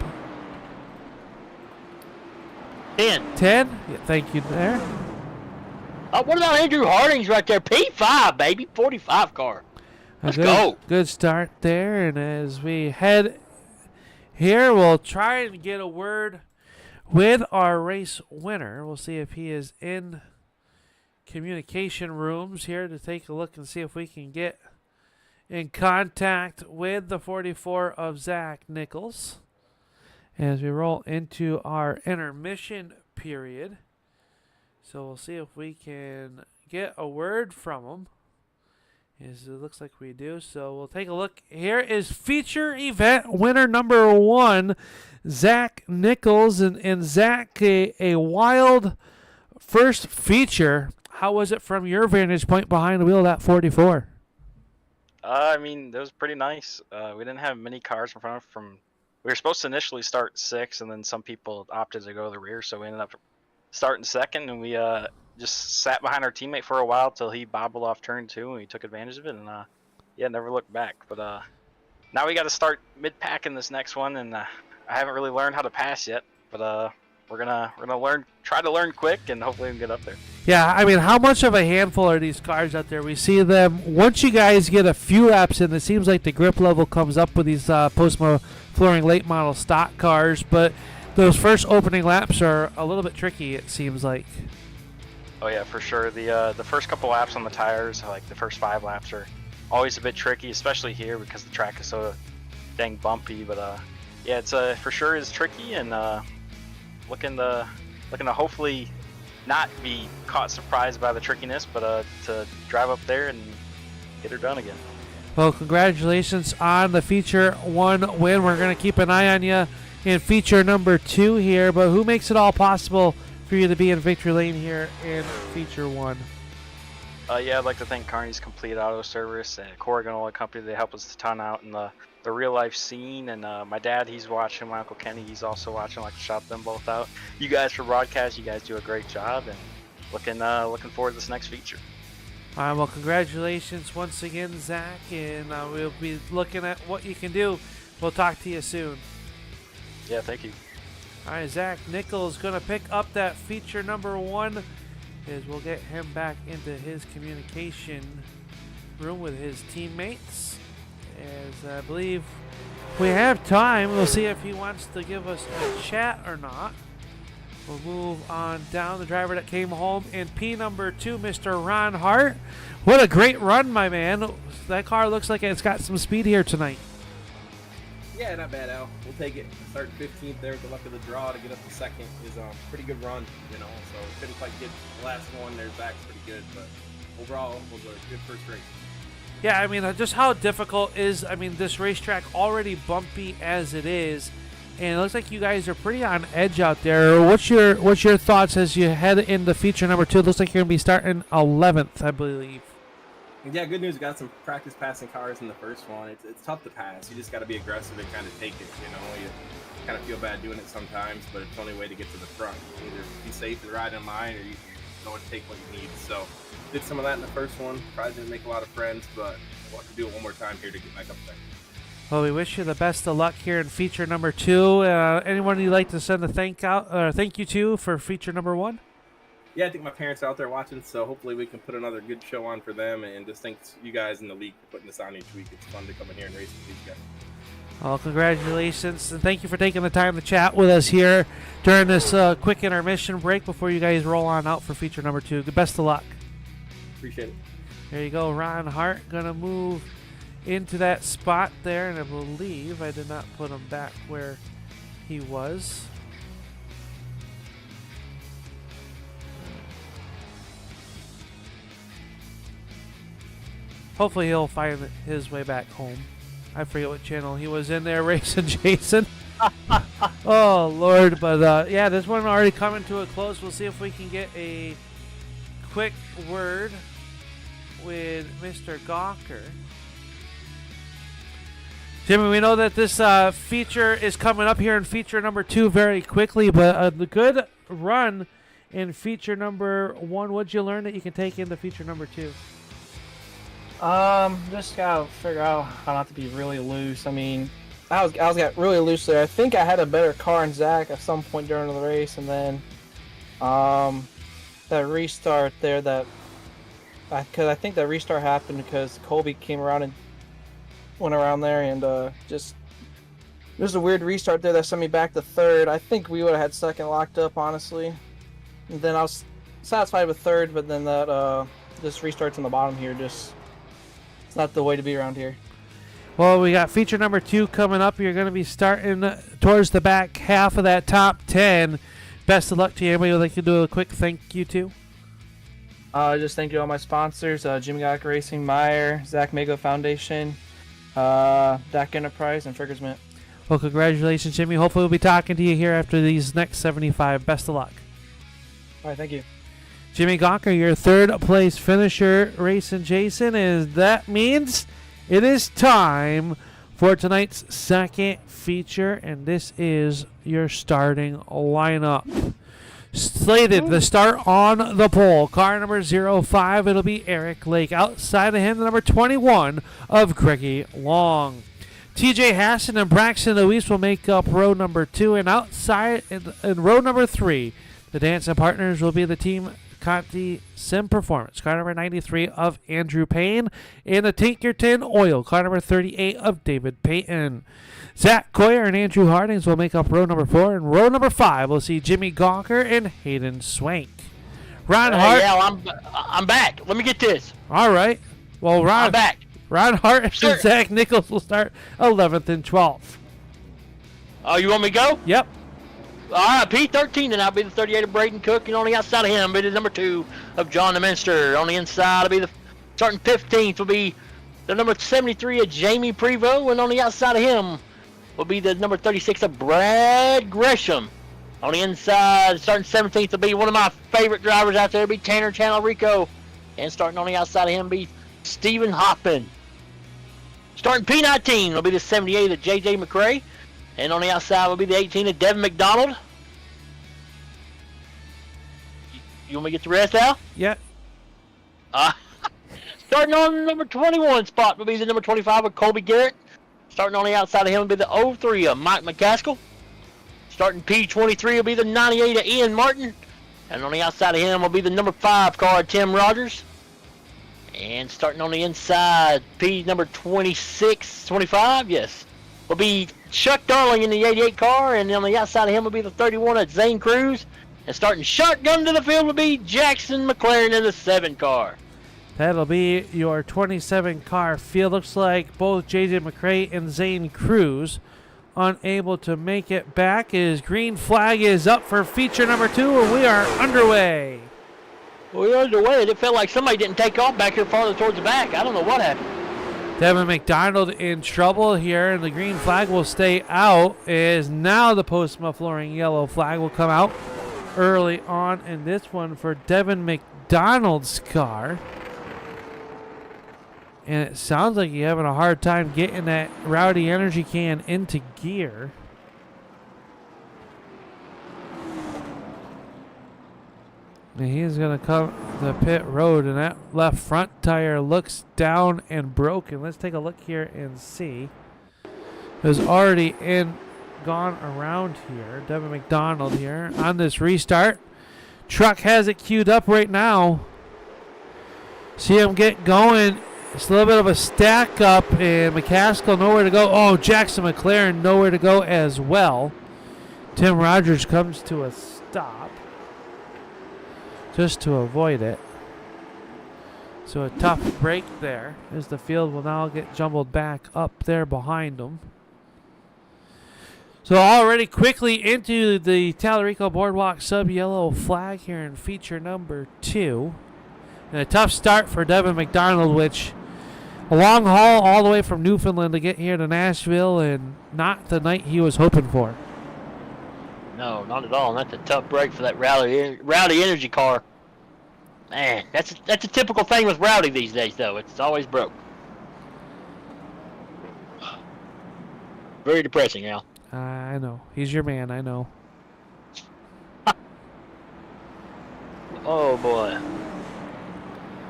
10. 10? Yeah, thank you there. What about Andrew Harding's right there? P5, baby. 45 car. Let's go. Good start there. And as we head here, we'll try and get a word with our race winner. We'll see if he is in communication rooms here to take a look and see if we can get in contact with the 44 of Zach Nichols as we roll into our intermission period. So we'll see if we can get a word from him. As it looks like we do. So we'll take a look. Here is feature event winner number 1, Zach Nichols. And Zach, a wild first feature. How was it from your vantage point behind the wheel of that 44? I mean, that was pretty nice. We didn't have many cars in front of we were supposed to initially start 6, and then some people opted to go to the rear, so we ended up starting 2nd, and we just sat behind our teammate for a while till he bobbled off turn 2 and we took advantage of it, and yeah, never looked back. But now we got to start mid-pack in this next one, and I haven't really learned how to pass yet, but we're gonna try to learn quick, and hopefully we can get up there. Yeah, I mean, how much of a handful are these cars out there? We see them, once you guys get a few laps in, it seems like the grip level comes up with these Postma flooring late model stock cars, but those first opening laps are a little bit tricky, it seems like. Oh yeah, for sure. The first couple laps on the tires, like the first 5 laps, are always a bit tricky, especially here because the track is so dang bumpy. But yeah, it's for sure is tricky, and looking to hopefully not be caught surprised by the trickiness, but to drive up there and get her done again. Well, congratulations on the feature 1 win. We're going to keep an eye on you in feature number 2 here, but who makes it all possible for you to be in victory lane here in feature 1? Yeah, I'd like to thank Kearney's Complete Auto Service and Corrigan Oil Company. They help us a ton out in the real life scene, and my dad, he's watching. My Uncle Kenny, he's also watching. I'd like to shout them both out. You guys for broadcast, you guys do a great job, and looking forward to this next feature. All right, well, congratulations once again, Zach, and we'll be looking at what you can do. We'll talk to you soon. Yeah, thank you. All right, Zach Nichols going to pick up that feature number 1 as we'll get him back into his communication room with his teammates. As I believe we have time, we'll see if he wants to give us a chat or not. We'll move on down. The driver that came home in P number 2, Mr. Ron Hart. What a great run, my man. That car looks like it's got some speed here tonight. Yeah, not bad, Al. We'll take it. Starting 15th there with the luck of the draw to get up to second is a pretty good run, you know. So couldn't quite get the last one. Their back's pretty good, but overall was a good first race. Yeah, I mean, just how difficult is, I mean, this racetrack already bumpy as it is, and it looks like you guys are pretty on edge out there. What's your thoughts as you head into feature number 2? It looks like you're going to be starting 11th, I believe. Yeah, good news. We got some practice passing cars in the first one. It's tough to pass. You just got to be aggressive and kind of take it, you know. You kind of feel bad doing it sometimes, but it's the only way to get to the front. You either be safe and ride in line, or you go and take what you need. So did some of that in the first one. Probably didn't make a lot of friends, but we'll have to do it one more time here to get back up there. Well, we wish you the best of luck here in feature number 2. Anyone you'd like to send a thank you to for feature number 1? Yeah, I think my parents are out there watching, so hopefully we can put another good show on for them, and just thanks you guys in the league for putting this on each week. It's fun to come in here and race with these guys. Well, congratulations, and thank you for taking the time to chat with us here during this quick intermission break before you guys roll on out for feature number 2. Good best of luck. Appreciate it. There you go, Ron Hart going to move into that spot there, and I believe I did not put him back where he was. Hopefully he'll find his way back home. I forget what channel he was in there, racing Jason. Oh, Lord. But, yeah, this one already coming to a close. We'll see if we can get a quick word with Mr. Gawker. Jimmy, we know that this feature is coming up here in feature number 2 very quickly, but the good run in feature number 1, what'd you learn that you can take into feature number 2? Just gotta figure out how not to be really loose. I mean, I was got really loose there. I think I had a better car than Zach at some point during the race, and then that restart there, because I think that restart happened because Colby came around and went around there, and just there's a weird restart there that sent me back to 3rd. I think we would have had 2nd locked up, honestly. And then I was satisfied with 3rd, but then that this restarts on the bottom here, just it's not the way to be around here. Well, we got feature number 2 coming up. You're going to be starting towards the back half of that top 10. Best of luck to you. Anybody would like to do a quick thank you to? Just thank you to all my sponsors, Jimmy Gawker Racing, Meyer, Zach Mago Foundation, DAC Enterprise, and Frickers Mint. Well, congratulations, Jimmy. Hopefully we'll be talking to you here after these next 75. Best of luck. All right, thank you. Jimmy Gawker, your 3rd place finisher, racing Jason, and that means it is time for tonight's 2nd feature, and this is your starting lineup. Slated to start on the pole. Car number 05, it'll be Eric Lake. Outside of him, the number 21 of Greggy Long. TJ Hassan and Braxton Luis will make up row number 2, and outside in row number 3, the dancing partners will be the team Conti Sim Performance, car number 93 of Andrew Payne, and the Tinkerton Oil, car number 38 of David Payton. Zach Coyer and Andrew Hardings will make up row number 4, and row number 5 we'll see Jimmy Gawker and Hayden Swank. Ron Hart. Yeah, I'm back. Let me get this. All right. Well, I'm back. Ron Hart Sure. and Zach Nichols will start 11th and 12th. Oh, you want me to go? Yep. All right, P13, and I'll be the 38 of Braden Cook, and on the outside of him will be the number 2 of John the Minster. On the inside will be the starting 15th will be the number 73 of Jamie Prevost, and on the outside of him will be the number 36 of Brad Gresham. On the inside, starting 17th will be one of my favorite drivers out there, will be Tanner Channel-Rico, and starting on the outside of him will be Stephen Hoppin. Starting P19 will be the 78 of J.J. McCrae. And on the outside will be the 18 of Devin McDonald. You want me to get the rest out? Yeah. Starting on the number 21 spot will be the number 25 of Colby Garrett. Starting on the outside of him will be the 03 of Mike McCaskill. Starting P23 will be the 98 of Ian Martin. And on the outside of him will be the number 5 car, Tim Rogers. And starting on the inside, P number 25, yes, will be Chuck Darling in the 88 car, and on the outside of him will be the 31 of Zane Cruz. And starting shotgun to the field will be Jackson McLaren in the 7 car. That'll be your 27 car field. Looks like both J.J. McCrae and Zane Cruz unable to make it back. His green flag is up for feature number 2, and we are underway. We're underway. It felt like somebody didn't take off back here farther towards the back. I don't know what happened. Devin McDonald in trouble here, and the green flag will stay out. Is now the Postma Flooring yellow flag will come out early on in this one for Devin McDonald's car. And it sounds like you're having a hard time getting that Rowdy Energy can into gear. And he's going to come the pit road, and that left front tire looks down and broken. Let's take a look here and see. It was already gone around here. Devin McDonald here on this restart. Truck has it queued up right now. See him get going. It's a little bit of a stack up, and McCaskill nowhere to go. Oh, Jackson McLaren nowhere to go as well. Tim Rogers comes to a stop just to avoid it. So a tough break there as the field will now get jumbled back up there behind them. So already quickly into the Tallarico Boardwalk Sub yellow flag here in feature number 2. And a tough start for Devin McDonald, which a long haul all the way from Newfoundland to get here to Nashville, and not the night he was hoping for. No, not at all. And that's a tough break for that Rowdy Energy car. Man, that's a typical thing with Rowdy these days, though. It's always broke. Very depressing, Al. I know. He's your man, I know. Oh, boy.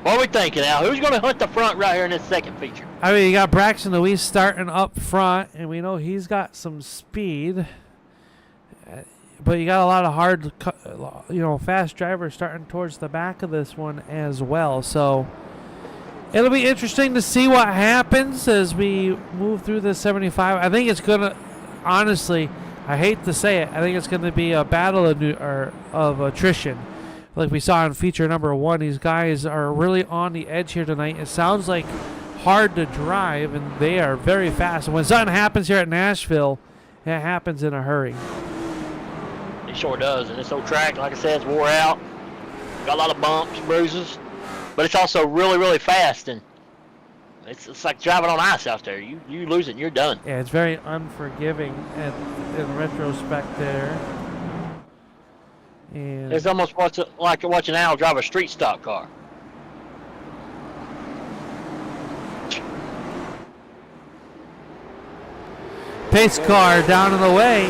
What are we thinking, Al? Who's going to hunt the front right here in this second feature? I mean, you got Braxton Louise starting up front, and we know he's got some speed. But you got a lot of hard, fast drivers starting towards the back of this one as well. So it'll be interesting to see what happens as we move through the 75. I think it's going to, honestly, I hate to say it, I think it's going to be a battle of attrition. Like we saw in feature number 1, these guys are really on the edge here tonight. It sounds like hard to drive, and they are very fast. And when something happens here at Nashville, it happens in a hurry. It sure does, and this old track, like I said, it's wore out. Got a lot of bumps, bruises, but it's also really, really fast, and it's like driving on ice out there. You lose it, and you're done. Yeah, it's very unforgiving in retrospect there. And It's almost like watching Al drive a street stock car. pace car down in the way.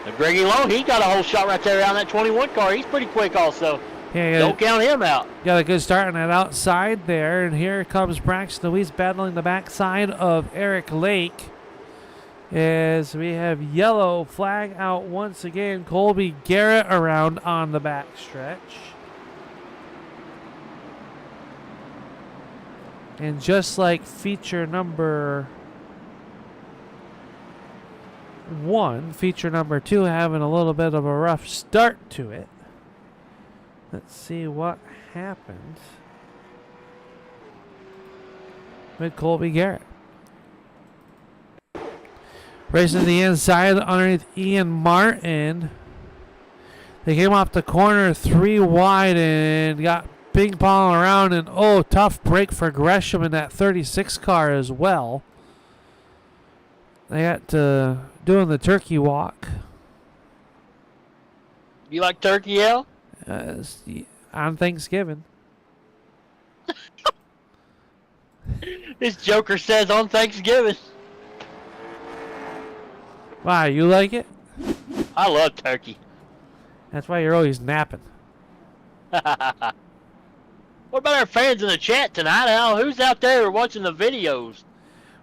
And Greggy Long, he got a whole shot right there around that 21 car. He's pretty quick also. Yeah, Don't count him out. got a good start on that outside there. And here comes Braxton Louise battling the backside of Eric Lake. As we have yellow flag out once again. Colby Garrett around on the back stretch. And just like feature number 1, feature number 2 having a little bit of a rough start to it. Let's see what happens with Colby Garrett. Racing to the inside underneath Ian Martin. They came off the corner 3 wide and got ping pong around, and tough break for Gresham in that 36 car as well. They got doing the turkey walk. You like turkey, Al? On Thanksgiving. This joker says on Thanksgiving. Why, you like it? I love turkey. That's why you're always napping. What about our fans in the chat tonight, Al? Who's out there watching the videos?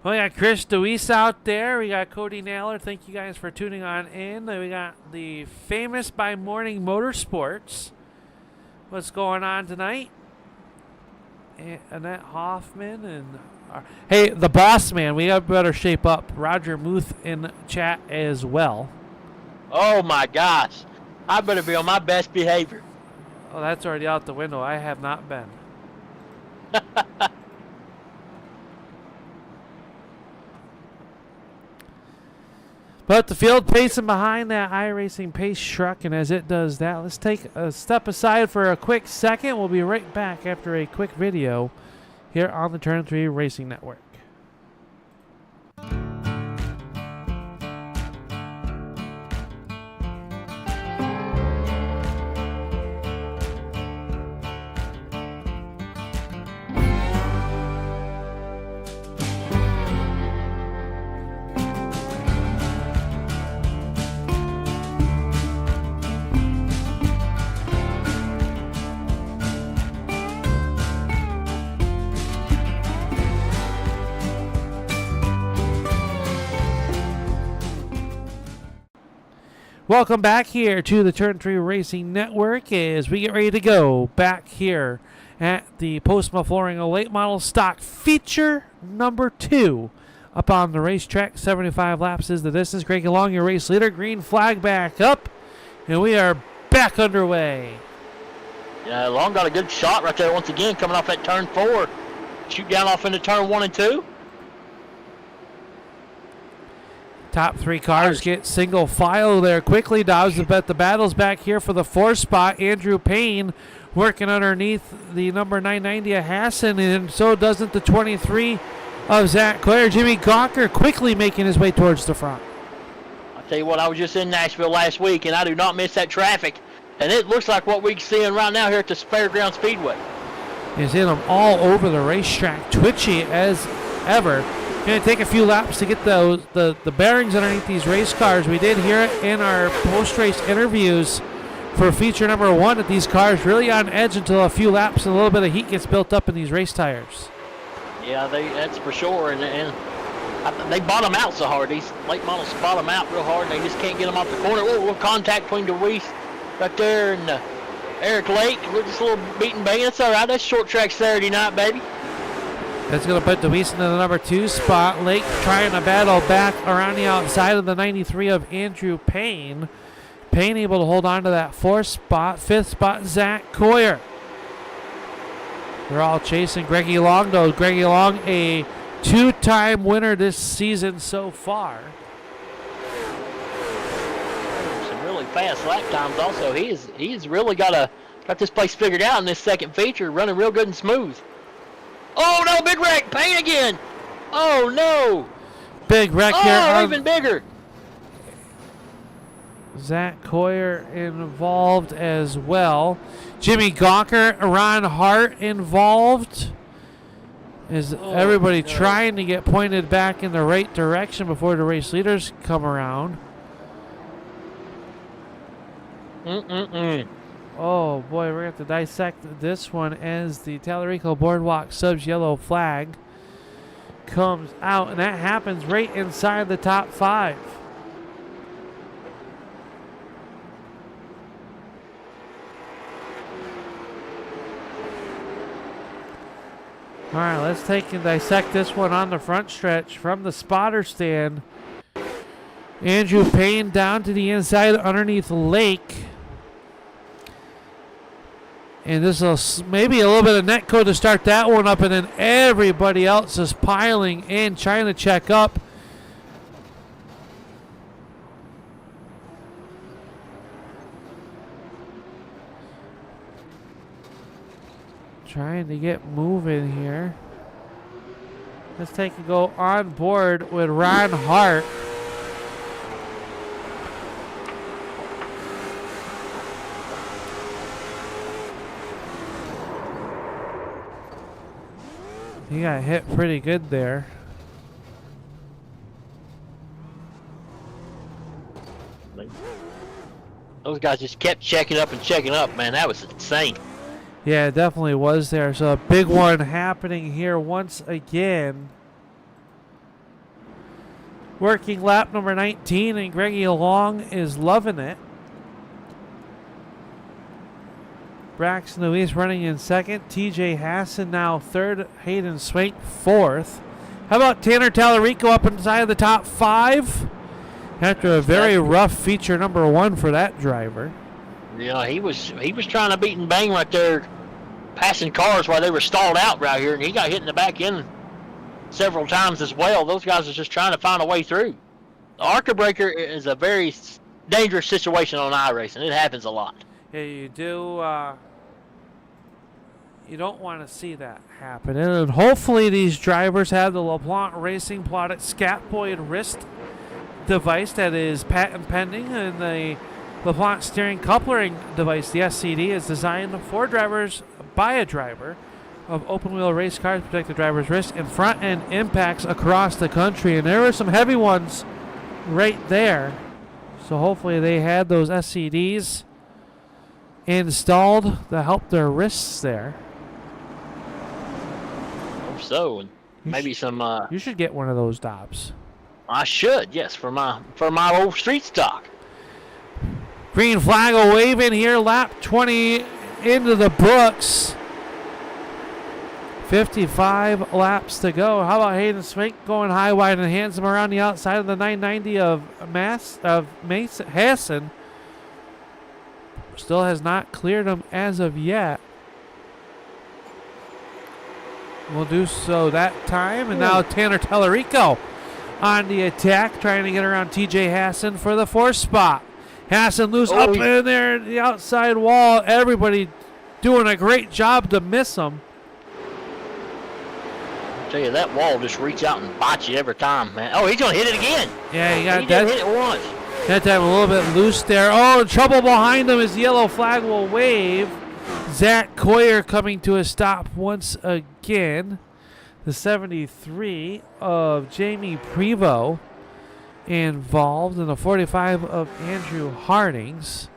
Well, we got Chris DeWeese out there. We got Cody Naylor. Thank you guys for tuning on in. We got the Famous by Morning Motorsports. What's going on tonight? Annette Hoffman and hey, the boss man. We got better shape up. Roger Muth in chat as well. Oh my gosh, I better be on my best behavior. Oh, that's already out the window. I have not been. But the field pacing behind that iRacing pace truck, and as it does that, let's take a step aside for a quick second. We'll be right back after a quick video here on the Turn 3 Racing Network. Welcome back here to the Turn 3 Racing Network as we get ready to go back here at the Postma Flooring Late Model Stock feature number 2 up on the racetrack. 75 laps is the distance. Greg Long, your race leader. Green flag back up, and we are back underway. Yeah, Long got a good shot right there once again coming off that turn 4. Shoot down off into turn 1 and 2. Top 3 cars get single file there quickly. Dobbs bet the battles back here for the 4th spot. Andrew Payne working underneath the number 990 of Hassan, and so doesn't the 23 of Zach Clare. Jimmy Gawker quickly making his way towards the front. I'll tell you what, I was just in Nashville last week, and I do not miss that traffic. And it looks like what we're seeing right now here at the Fairgrounds Speedway. He's in them all over the racetrack, twitchy as ever. Going to take a few laps to get the bearings underneath these race cars. We did hear it in our post-race interviews for feature number 1 that these cars really on edge until a few laps and a little bit of heat gets built up in these race tires. Yeah, that's for sure. And they bottom out so hard. These late models bottom out real hard, and they just can't get them off the corner. Little contact between DeWeese right there and Eric Lake. We're just a little beating bang. That's all right. That's short track Saturday night, baby. That's going to put DeWeese into the number 2 spot. Lake trying to battle back around the outside of the 93 of Andrew Payne. Payne able to hold on to that 4th spot. 5th spot, Zach Coyer. They're all chasing Greggy Long, though. Greggy Long, a 2-time winner this season so far. Some really fast lap times also. He's really got this place figured out in this second feature, running real good and smooth. Oh no, big wreck! Payne again! Oh no! Big wreck here. Oh, even bigger! Zach Coyer involved as well. Jimmy Gawker, Ron Hart involved. Is everybody trying to get pointed back in the right direction before the race leaders come around? Oh boy, we're going to have to dissect this one as the Tallarico Boardwalk Subs yellow flag comes out, and that happens right inside the top 5. All right, let's take and dissect this one on the front stretch from the spotter stand. Andrew Payne down to the inside underneath Lake. And this will maybe a little bit of net code to start that one up, and then everybody else is piling in, trying to check up. Trying to get moving here. Let's take a go on board with Ron Hart. He got hit pretty good there. Those guys just kept checking up, man. That was insane. Yeah, it definitely was there. So a big one happening here once again. Working lap number 19, and Greggy Long is loving it. Braxton Louise running in second. TJ Hassan now third. Hayden Swank fourth. How about Tanner Tallarico up inside the top 5? After a very rough feature number 1 for that driver. Yeah, he was trying to beat and bang right there, passing cars while they were stalled out right here, and he got hit in the back end several times as well. Those guys are just trying to find a way through. The ARCA breaker is a very dangerous situation on iRacing. It happens a lot. Yeah, you do. You don't want to see that happen. And hopefully these drivers have the LaPlante Racing plotted scaphoid wrist device that is patent pending, and the LaPlante steering coupling device, the SCD, is designed for drivers by a driver of open-wheel race cars to protect the driver's wrist and front-end impacts across the country. And there were some heavy ones right there. So hopefully they had those SCDs installed to help their wrists there. Hope so, and maybe some. You should get one of those Dobbs. I should, yes, for my old street stock. Green flag will wave in here. Lap 20 into the books. 55 laps to go. How about Hayden Swink going high, wide, and hands him around the outside of the 990 of Hassan. Still has not cleared him as of yet. Will do so that time. And now Tanner Tallarico on the attack, trying to get around TJ Hassan for the 4th spot. Hassan loose up in there, the outside wall. Everybody doing a great job to miss him. I tell you, that wall just reach out and bite you every time, man. Oh, he's gonna hit it again. Yeah, he did hit it once. That time a little bit loose there. Oh, trouble behind him. His yellow flag will wave. Zach Coyer coming to a stop once again. The 73 of Jamie Prevost involved in the 45 of Andrew Hardings,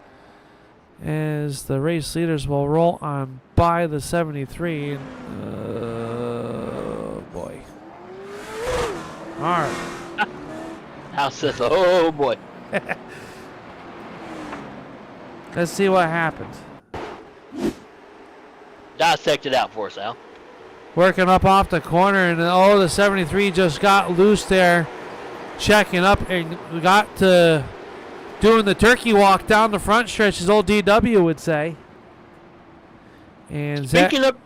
as the race leaders will roll on by the 73. Boy. All right. House says, oh boy. Let's see what happens. Dissect it out for us, Al. Working up off the corner, and the 73 just got loose there, checking up, and got to doing the turkey walk down the front stretch, as old DW would say. And speaking of,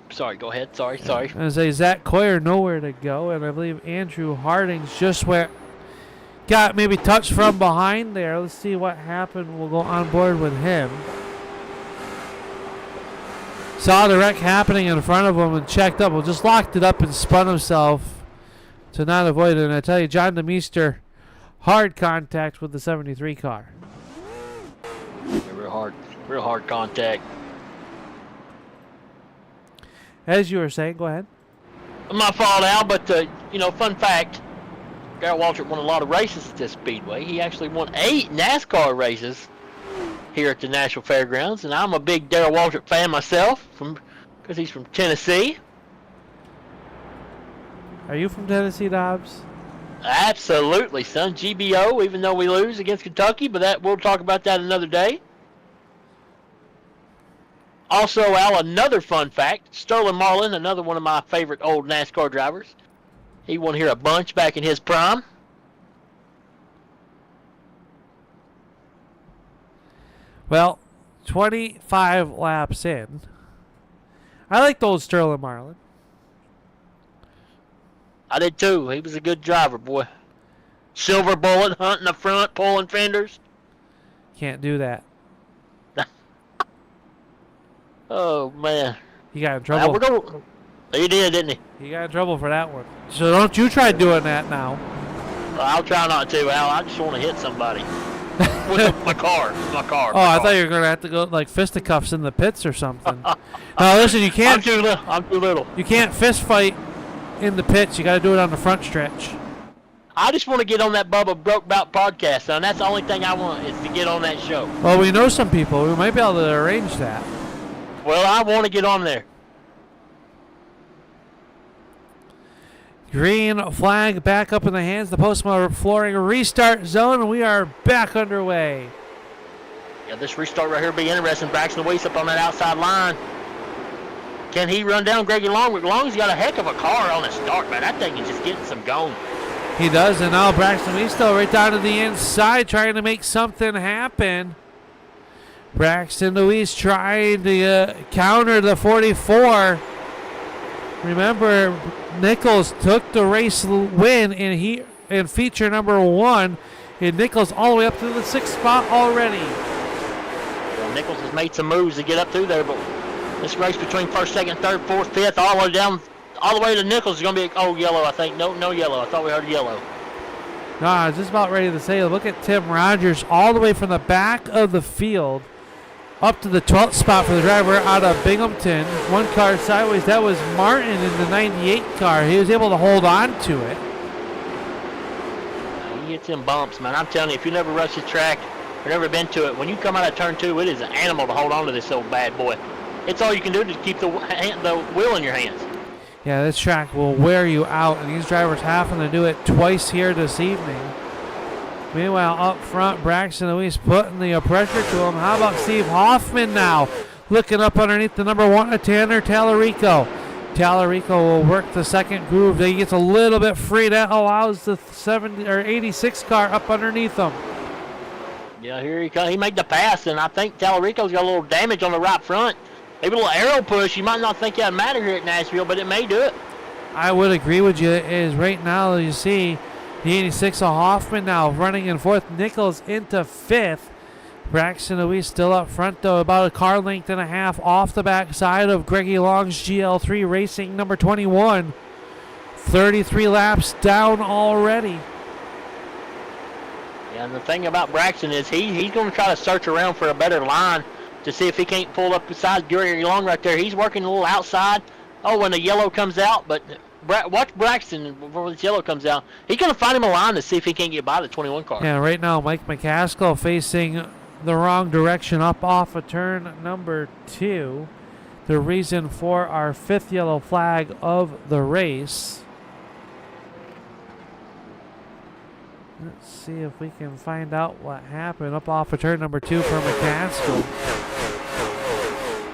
sorry, go ahead. Sorry. I say Zach Coyer nowhere to go, and I believe Andrew Hardings just got maybe touched from behind there. Let's see what happened. We'll go on board with him. Saw the wreck happening in front of him and checked up. Well, just locked it up and spun himself to not avoid it. And I tell you, John DeMeester, hard contact with the 73 car. Yeah, real hard contact. As you were saying, go ahead. My fault, Al, but fun fact, Garrett Waltrip won a lot of races at this speedway. He actually won 8 NASCAR races here at the Nashville Fairgrounds, and I'm a big Darrell Waltrip fan myself, because he's from Tennessee. Are you from Tennessee, Dobbs? Absolutely, son. GBO, even though we lose against Kentucky, but we'll talk about that another day. Also, Al, another fun fact, Sterling Marlin, another one of my favorite old NASCAR drivers. He won here a bunch back in his prime. Well, 25 laps in. I like the old Sterling Marlin. I did too. He was a good driver, boy. Silver bullet, hunting the front, pulling fenders. Can't do that. Oh, man. He got in trouble. He did, didn't he? He got in trouble for that one. So don't you try doing that now. Well, I'll try not to, Al. I just want to hit somebody. With my car. Oh, I thought you were going to have to go like fisticuffs in the pits or something. Now, listen, you can't. I'm too little. You can't fist fight in the pits. You got to do it on the front stretch. I just want to get on that Bubba Broke Bout podcast, son. That's the only thing I want is to get on that show. Well, we know some people. We might be able to arrange that. Well, I want to get on there. Green flag back up in the hands. The Postma flooring restart zone, and we are back underway. Yeah, this restart right here will be interesting. Braxton Weiss up on that outside line. Can he run down Greggy Long? Long's got a heck of a car on the start, man. That thing is just getting some going. He does, and now Braxton Weiss still right down to the inside trying to make something happen. Braxton Weiss trying to counter the 44. Remember, Nichols took the race win in feature number 1, and Nichols all the way up to the 6th spot already. Well, Nichols has made some moves to get up through there, but this race between 1st, 2nd, 3rd, 4th, 5th, all the way down, all the way to Nichols is going to be, yellow, I think. No yellow. I thought we heard yellow. No, I was just about ready to say, look at Tim Rogers all the way from the back of the field up to the 12th spot for the driver out of Binghamton. One car sideways. That was Martin in the 98 car. He was able to hold on to it. He hits them bumps, man. I'm telling you, if you never rushed the track or never been to it, when you come out of turn 2, it is an animal to hold on to this old bad boy. It's all you can do to keep the wheel in your hands. Yeah, this track will wear you out, and these drivers having to do it twice here this evening. Meanwhile, up front, Braxton Weiss putting the pressure to him. How about Steve Hoffman now? Looking up underneath the number 1, Tanner Tallarico. Tallarico will work the second groove. He gets a little bit free. That allows the 86 car up underneath him. Yeah, here he comes. He made the pass, and I think Tallarico's got a little damage on the right front. Maybe a little arrow push. You might not think that'd matter here at Nashville, but it may do it. I would agree with you. Is right now you see the 86 of Hoffman now running in 4th. Nichols into 5th. Braxton Weiss still up front, though, about a car length and a half off the backside of Greggy Long's GL3 Racing number 21. 33 laps down already. Yeah, and the thing about Braxton is he's going to try to search around for a better line to see if he can't pull up beside Greggy Long right there. He's working a little outside. Oh, when the yellow comes out, but watch Braxton before this yellow comes out. He's going to find him a line to see if he can't get by the 21 car. Yeah, right now Mike McCaskill facing the wrong direction up off of turn number 2. The reason for our 5th yellow flag of the race. Let's see if we can find out what happened up off of turn number 2 for McCaskill.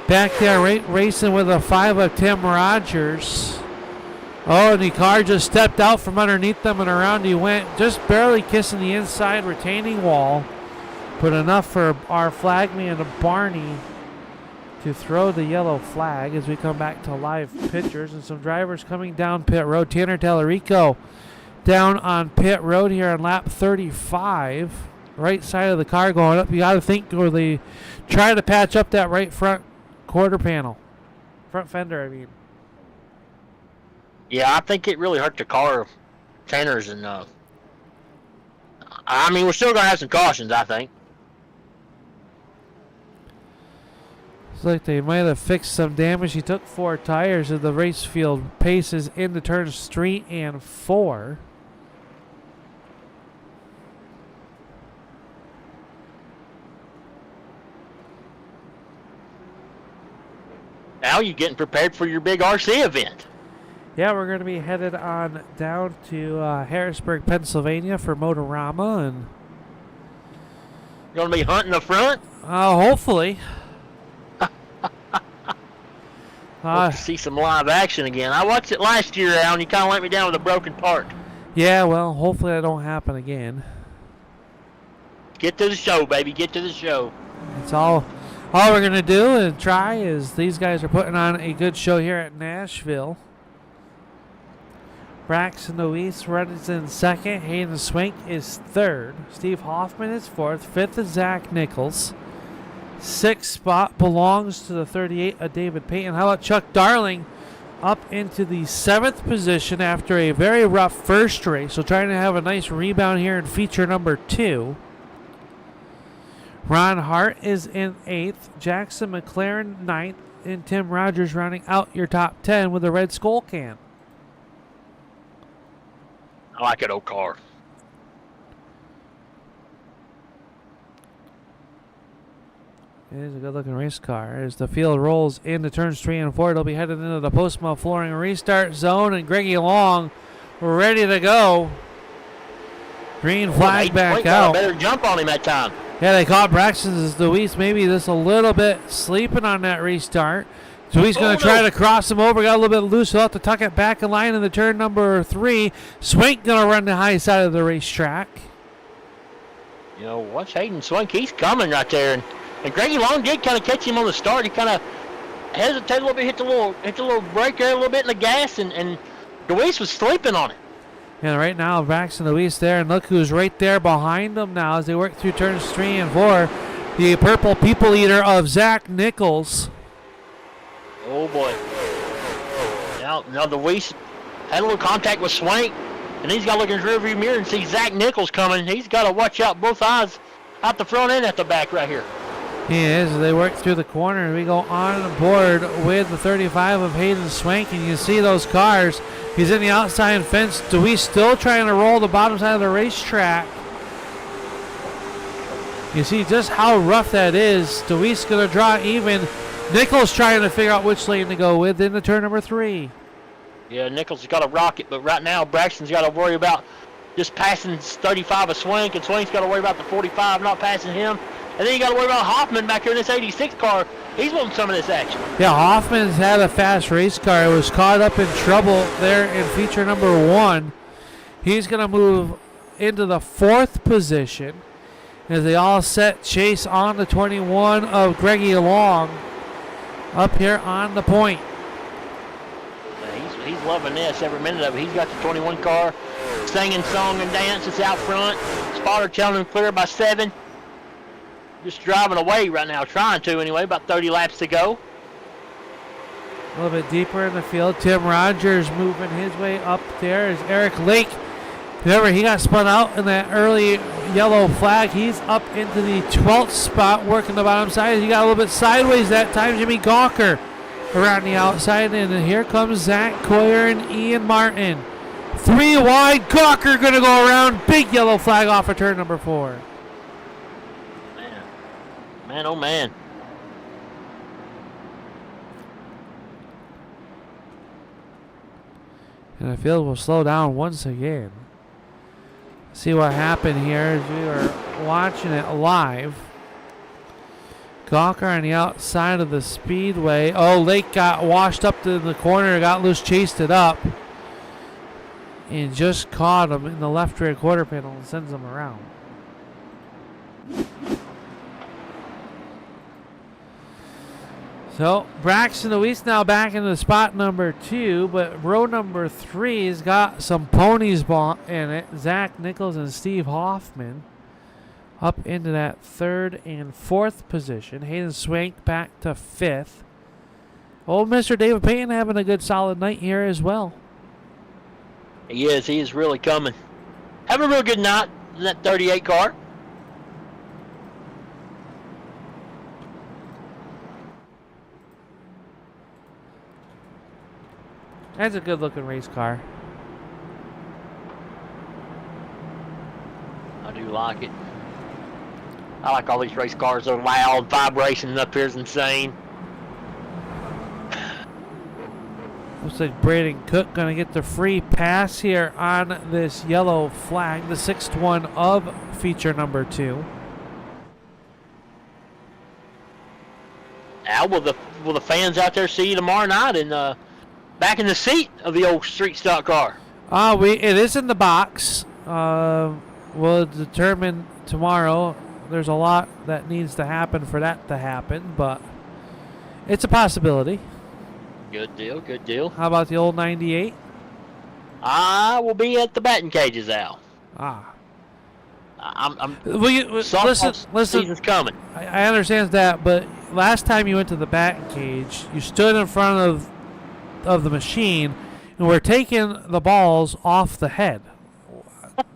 Back there racing with a 5 of Tim Rogers. Oh, and the car just stepped out from underneath them and around he went, just barely kissing the inside retaining wall. But enough for our flagman Barney to throw the yellow flag as we come back to live pictures and some drivers coming down pit road. Tanner Tallarico down on pit road here on lap 35. Right side of the car going up. You got to think where they try to patch up that right front quarter panel. Front fender, I mean. Yeah, I think it really hurt the car, Tanner's, and I mean, we're still going to have some cautions, I think. Looks like they might have fixed some damage. He took 4 tires as the race field paces into turns 3 and 4. Now you're getting prepared for your big RC event. Yeah, we're going to be headed on down to Harrisburg, Pennsylvania for Motorama, and You're going to be hunting the front? hopefully. Hope to see some live action again. I watched it last year, Al, and you kind of let me down with a broken part. Yeah, well, hopefully that don't happen again. Get to the show, baby. Get to the show. It's all we're going to do and try is these guys are putting on a good show here at Nashville. Braxton Luis runs in second. Hayden Swank is third. Steve Hoffman is fourth. Fifth is Zach Nichols. Sixth spot belongs to the 38 of David Payton. How about Chuck Darling up into the 7th position after a very rough first race. So trying to have a nice rebound here in feature number 2. Ron Hart is in 8th. Jackson McLaren 9th. And Tim Rogers rounding out your top 10 with a red skull can. I like it, old car. It is a good-looking race car. As the field rolls into turns 3 and 4, it'll be headed into the Postma flooring restart zone, and Greggy Long ready to go. Green flag back out. Better jump on him that time. Yeah, they caught Braxton Luis maybe just a little bit sleeping on that restart. So he's going to try to cross him over. Got a little bit loose. He'll have to tuck it back in line in the turn number 3. Swank going to run the high side of the racetrack. You know, watch Hayden Swank. He's coming right there. And Greggy Long did kind of catch him on the start. He kind of hesitated a little bit, hit the little brake there a little bit in the gas, and Luis was sleeping on it. And right now, Braxton Luis there, and look who's right there behind them now as they work through turns 3 and 4. The purple people eater of Zach Nichols. Oh boy. Now Luis had a little contact with Swank, and he's got to look in his rearview mirror and see Zach Nichols coming. He's got to watch out both eyes, out the front and at the back right here. He is. As they work through the corner, we go on board with the 35 of Hayden Swank, and you see those cars. He's in the outside fence. Luis still trying to roll the bottom side of the racetrack. You see just how rough that is. Luis going to draw even. Nichols trying to figure out which lane to go with in the turn number 3. Yeah, Nichols has got to rock it, but right now Braxton's got to worry about just passing 35 of Swank, and Swank's got to worry about the 45 not passing him. And then you got to worry about Hoffman back here in this 86 car. He's wanting some of this action. Yeah, Hoffman's had a fast race car. It was caught up in trouble there in feature number 1. He's going to move into the 4th position as they all set chase on the 21 of Greggy Long up here on the point. Yeah, he's loving this every minute of it. He's got the 21 car singing song and dances out front. Spotter telling him clear by 7. Just driving away right now, trying to anyway, about 30 laps to go. A little bit deeper in the field. Tim Rogers moving his way up there is Eric Lake. Remember, he got spun out in that early yellow flag. He's up into the 12th spot, working the bottom side. He got a little bit sideways that time. Jimmy Gawker around the outside, and here comes Zach Coyer and Ian Martin. 3 wide. Gawker going to go around. Big yellow flag off of turn number 4. Man, oh man. And the field will slow down once again. See what happened here as we were watching it live. Gawker on the outside of the speedway. Oh, Lake got washed up to the corner, got loose, chased it up, and just caught him in the left rear quarter panel and sends him around. So Braxton Luis now back into spot number 2, but row number 3's got some ponies in it. Zach Nichols and Steve Hoffman up into that 3rd and 4th position. Hayden Swank back to 5th. Old Mr. David Payton having a good solid night here as well. He is really coming. Having a real good night in that 38 car. That's a good looking race car. I do like it. I like all these race cars. They're loud, vibration up here is insane. Looks like Braden Cook going to get the free pass here on this yellow flag, the 6th one of feature number 2. Al, will the fans out there see you tomorrow night and back in the seat of the old street stock car? It is in the box. We'll determine tomorrow. There's a lot that needs to happen for that to happen, but it's a possibility. Good deal, good deal. How about the old 98? I will be at the batting cages, Al. Listen. Season's coming. I understand that, but last time you went to the batting cage, you stood in front of the machine, and we're taking the balls off the head.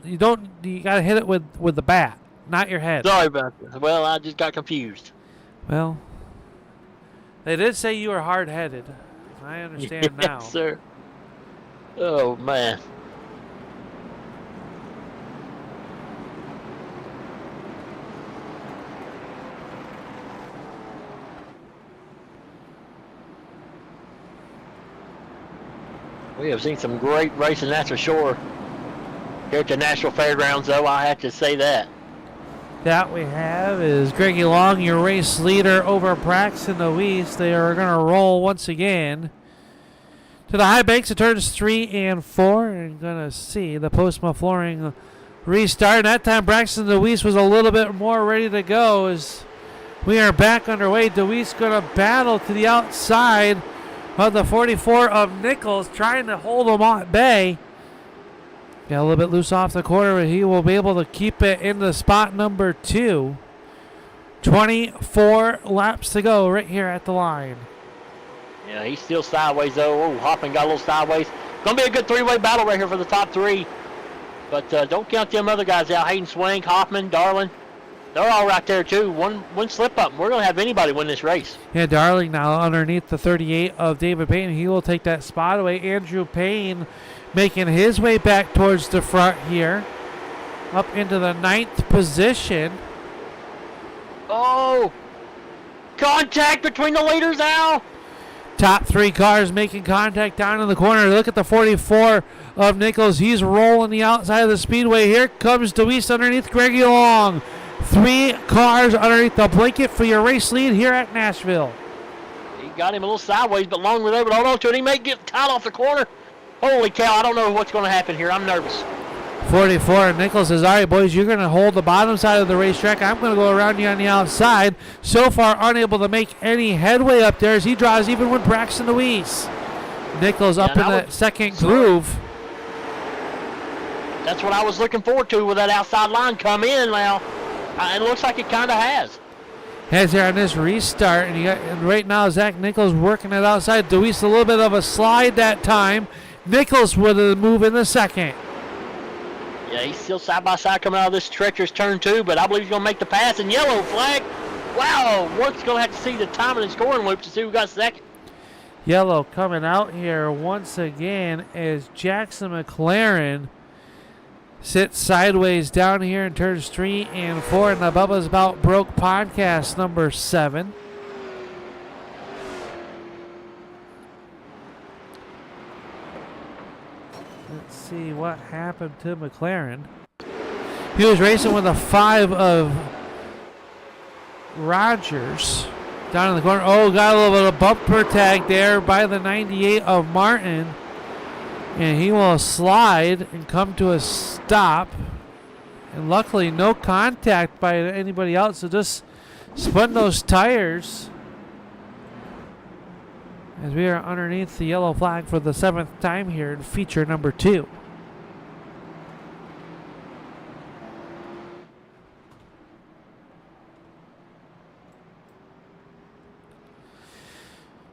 You gotta hit it with the bat, not your head. Sorry about that. Well, I just got confused. Well, they did say you were hard-headed. I understand now. Yes, sir. Oh, man. We have seen some great racing, that's for sure. Here at the Nashville Fairgrounds, though, I have to say that. That we have is Greggy Long, your race leader over Braxton Luis. They are going to roll once again to the high banks of turns 3 and 4. And going to see the Postma flooring restart. And that time Braxton Luis was a little bit more ready to go as we are back underway. Luis going to battle to the outside of the 44 of Nichols, trying to hold him at bay. Got a little bit loose off the corner, but he will be able to keep it in the spot number 2. 24 laps to go right here at the line. Yeah, he's still sideways, though. Oh, Hoffman got a little sideways. Going to be a good three-way battle right here for the top 3. But don't count them other guys out. Hayden Swank, Hoffman, Darling. They're all right there, too. One slip-up, and we're going to have anybody win this race. Yeah, Darling now underneath the 38 of David Payne. He will take that spot away. Andrew Payne making his way back towards the front here. Up into the 9th position. Oh! Contact between the leaders, Al! Top 3 cars making contact down in the corner. Look at the 44 of Nichols. He's rolling the outside of the speedway. Here comes DeWeese underneath Greggy Long. 3 cars underneath the blanket for your race lead here at Nashville. He got him a little sideways, but Long was able to hold on to it. He may get tied off the corner. Holy cow, I don't know what's going to happen here. I'm nervous. 44, Nichols says, all right, boys, you're going to hold the bottom side of the racetrack. I'm going to go around you on the outside. So far, unable to make any headway up there as he draws even with Braxton Luis. Nichols up in that second groove. That's what I was looking forward to with that outside line come in now. It looks like it kind of has. Heads here on this restart, and right now Zach Nichols working it outside. DeWeese a little bit of a slide that time. Nichols with a move in the second. Yeah, he's still side by side coming out of this treacherous turn 2, but I believe he's going to make the pass. And yellow flag. Wow, Work's going to have to see the timing and scoring loop to see who got second. Yellow coming out here once again as Jackson McLaren sits sideways down here in turns 3 and 4 in the Bubba's About Broke podcast number 7. Let's see what happened to McLaren. He was racing with a 5 of Rogers down in the corner. Oh, got a little bit of bumper tag there by the 98 of Martin. And he will slide and come to a stop. And luckily, no contact by anybody else. So just spun those tires as we are underneath the yellow flag for the 7th time here in feature number 2.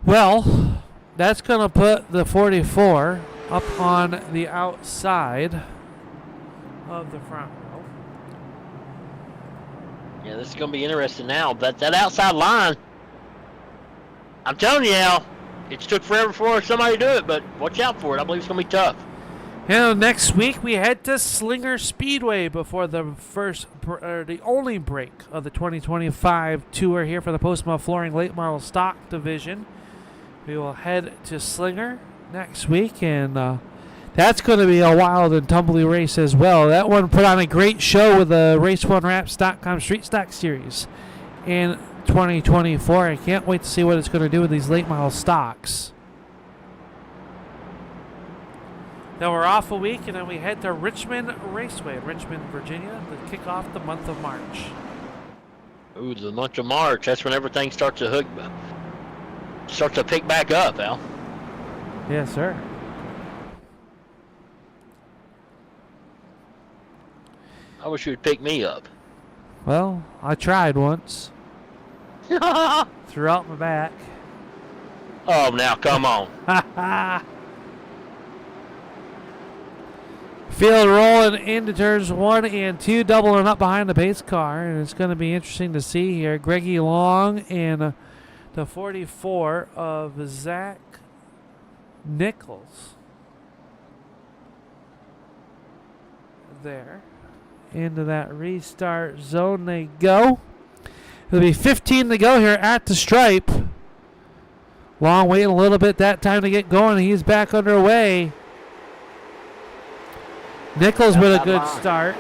Well, that's going to put the 44 up on the outside of the front row. Yeah, this is going to be interesting now. That outside line, I'm telling you, Al, it's took forever for somebody to do it, but watch out for it. I believe it's going to be tough. And next week we head to Slinger Speedway before the the only break of the 2025 tour here for the Postma Flooring Late Model Stock Division. We will head to Slinger next week, and that's going to be a wild and tumbly race as well. That one put on a great show with the Race1Wraps.com Street Stock Series in 2024. I can't wait to see what it's going to do with these late model stocks. Then we're off a week, and then we head to Richmond Raceway in Richmond, Virginia to kick off the month of March. Ooh, the month of March. That's when everything starts to pick back up, Al. Yes, sir. I wish you'd pick me up. Well, I tried once. Threw out my back. Oh, now come on. Field rolling into turns 1 and 2, doubling up behind the pace car, and it's going to be interesting to see here. Greggy Long and the 44 of Zach Nichols. There. Into that restart zone they go. It'll be 15 to go here at the stripe. Long waiting a little bit that time to get going. He's back underway. Nichols with a good start.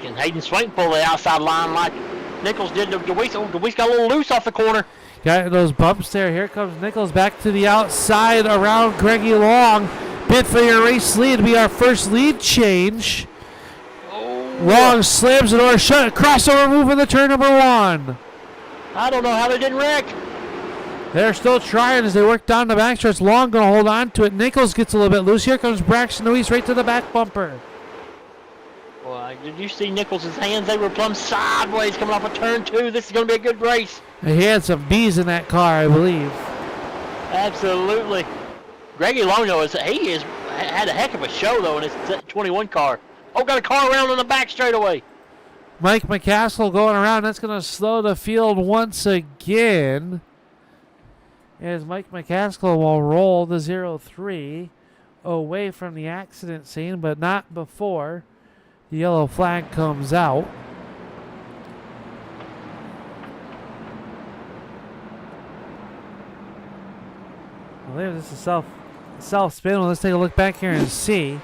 Can Hayden Swain pull the outside line like Nichols did to DeWeese? Oh, DeWeese got a little loose off the corner. Got those bumps there. Here comes Nichols back to the outside around Greggy Long. Bid for your race lead. It'll be our first lead change. Oh. Long slams the door shut. Crossover move in the turn number 1. I don't know how they didn't wreck. They're still trying as they work down the backstretch. Long going to hold on to it. Nichols gets a little bit loose. Here comes Braxton Louise right to the back bumper. Well, did you see Nichols' hands? They were plumb sideways coming off of turn 2. This is going to be a good race. He had some bees in that car, I believe. Absolutely. Greggy Long, though, had a heck of a show, though, in his 21 car. Oh, got a car around on the back straightaway. Mike McCaskill going around. That's going to slow the field once again. As Mike McCaskill will roll the 0-3 away from the accident scene, but not before the yellow flag comes out. I believe this is self spin. Well, let's take a look back here and see.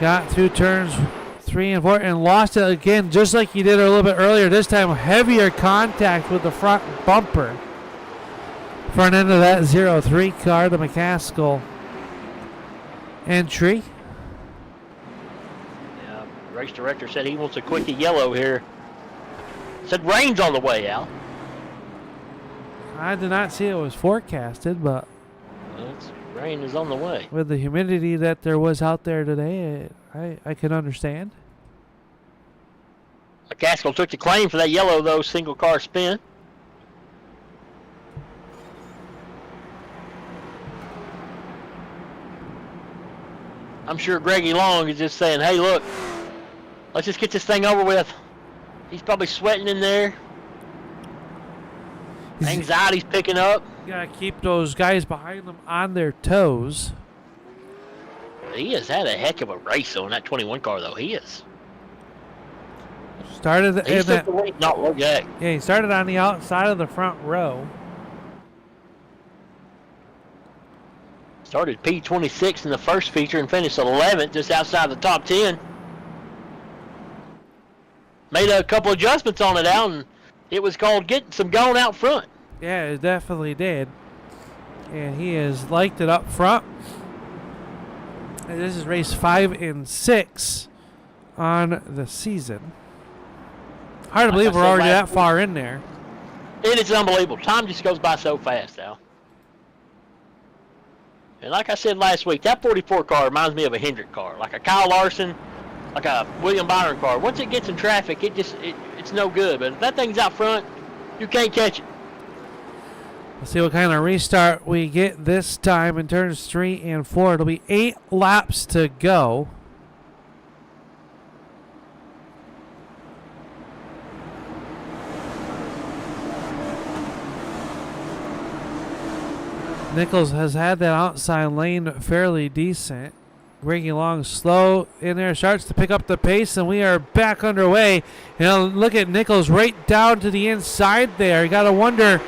Got through turns 3 and 4 and lost it again, just like he did a little bit earlier. This time, heavier contact with the front bumper. Front end of that 0-3 car, the McCaskill entry. Yeah, race director said he wants a quickie yellow here. Said rain's on the way, Al. I did not see it was forecasted, but Rain is on the way. with the humidity that there was out there today, I can understand. McCaskill took the claim for that yellow, though, single car spin. I'm sure Greggy Long is just saying, hey, look, let's just get this thing over with. He's probably sweating in there. Anxiety's picking up. You gotta keep those guys behind them on their toes. He has had a heck of a race on that 21 car, though. He is. Started He's in that, the lead, not look back. yeah, he started on the outside of the front row. Started P26 in the first feature and finished 11th, just outside the top 10. Made a couple adjustments on it out, and it was called getting some going out front. Yeah, it definitely did. And he has liked it up front. And this is race 5 and 6 on the season. Hard to believe we're already that far in there. It is unbelievable. Time just goes by so fast, Al. And like I said last week, that 44 car reminds me of a Hendrick car, like a Kyle Larson, like a William Byron car. Once it gets in traffic, it's no good. But if that thing's out front, you can't catch it. Let's see what kind of restart we get this time in turns 3 and 4. It'll be 8 laps to go. Nichols has had that outside lane fairly decent. Greggy Long slow in there, starts to pick up the pace, and we are back underway. And look at Nichols right down to the inside there. You got to wonder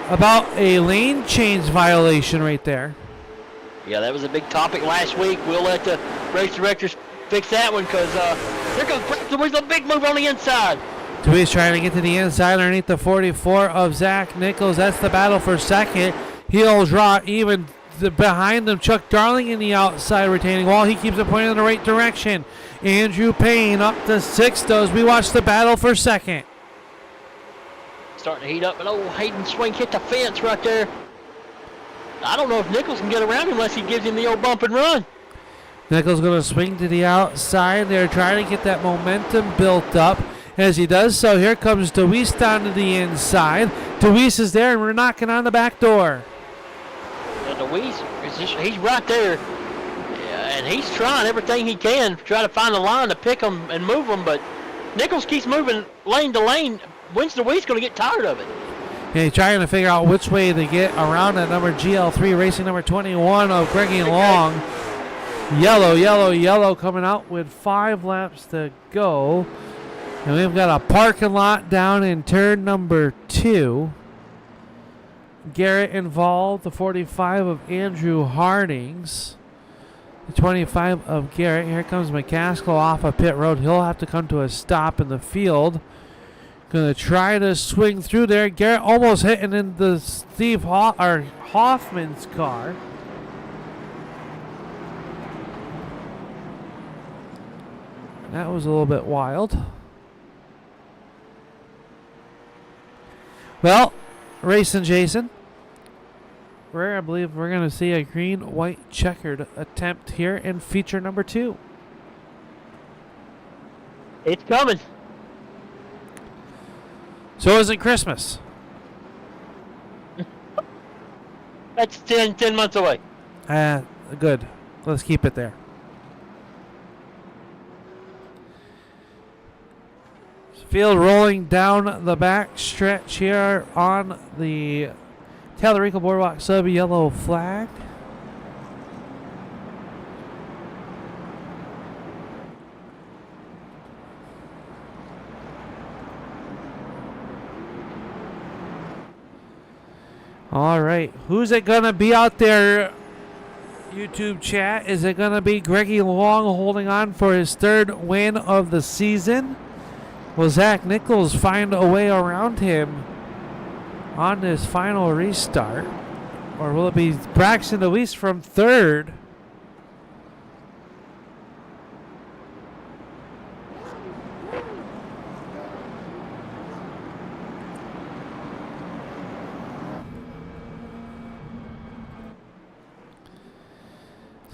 about a lane change violation right there. Yeah, that was a big topic last week. We'll let the race directors fix that one because there comes a big move on the inside. DeWeese trying to get to the inside underneath the 44 of Zach Nichols. That's the battle for second. He'll draw even behind them. Chuck Darling in the outside retaining wall. He keeps it pointing in the right direction. Andrew Payne up to sixth as we watch the battle for second. Starting to heat up, but Hayden Swing hit the fence right there. I don't know if Nichols can get around him unless he gives him the old bump and run. Nichols going to swing to the outside. They're trying to get that momentum built up. As he does so, here comes DeWeese down to the inside. DeWeese is there, and we're knocking on the back door. Yeah, DeWeese, he's right there, and he's trying everything he can to try to find a line to pick them and move them, but Nichols keeps moving lane to lane. When's DeWeese going to get tired of it? Yeah, he's trying to figure out which way to get around that number GL3, racing number 21 of Greggy Long. Yellow, yellow, yellow coming out with 5 laps to go. And we've got a parking lot down in turn number 2. Garrett involved, the 45 of Andrew Hardings. The 25 of Garrett. Here comes McCaskill off of pit road. He'll have to come to a stop in the field. Going to try to swing through there. Garrett almost hitting into Steve Hoffman's car. That was a little bit wild. Well, racing Jason. I believe we're going to see a green, white, checkered attempt here in feature number 2. It's coming. So isn't Christmas. That's 10 months away. Good. Let's keep it there. Field rolling down the back stretch here on the Talarico Boardwalk Sub yellow flag. All right, who's it gonna be out there? YouTube chat. Is it gonna be Greggy Long holding on for his 3rd win of the season? Will Zach Nichols find a way around him on this final restart? Or will it be Braxton DeWeese from 3rd?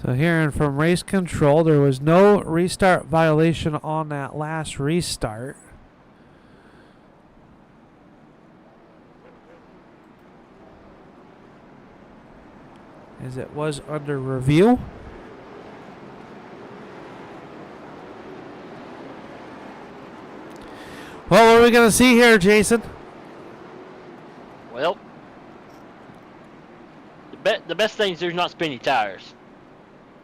So hearing from race control, there was no restart violation on that last restart. As it was under review. Well, what are we going to see here, Jason? Well, the best thing is there's not spinny tires.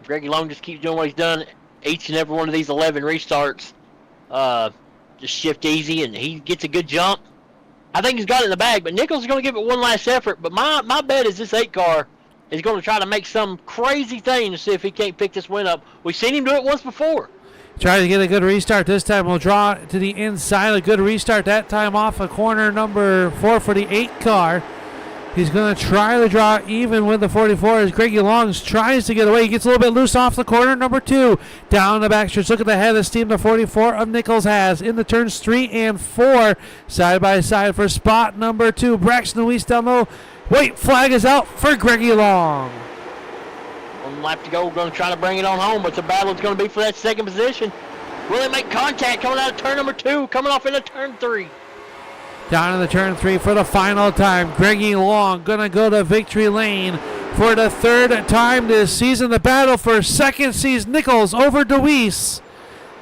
If Greggy Long just keeps doing what he's done each and every one of these 11 restarts, just shift easy and he gets a good jump, I think he's got it in the bag. But Nichols is going to give it one last effort. But my bet is this 8 car is going to try to make some crazy thing to see if he can't pick this win up. We've seen him do it once before. Trying to get a good restart this time. We'll draw to the inside. A good restart that time off of corner number 4 for the 8 car. He's going to try to draw even with the 44 as Greggy Long tries to get away. He gets a little bit loose off the corner number 2. Down the backstretch. Look at the head of steam the 44 of Nichols has. In the turns 3 and 4. Side by side for spot number 2. Braxton DeWeese down low. White flag is out for Greggy Long. 1 lap to go. We're going to try to bring it on home, but the battle is going to be for that 2nd position. Will they make contact coming out of turn number 2, coming off into turn 3? Down in the turn 3 for the final time. Greggy Long going to go to victory lane for the 3rd time this season. The battle for 2nd sees Nichols over DeWeese.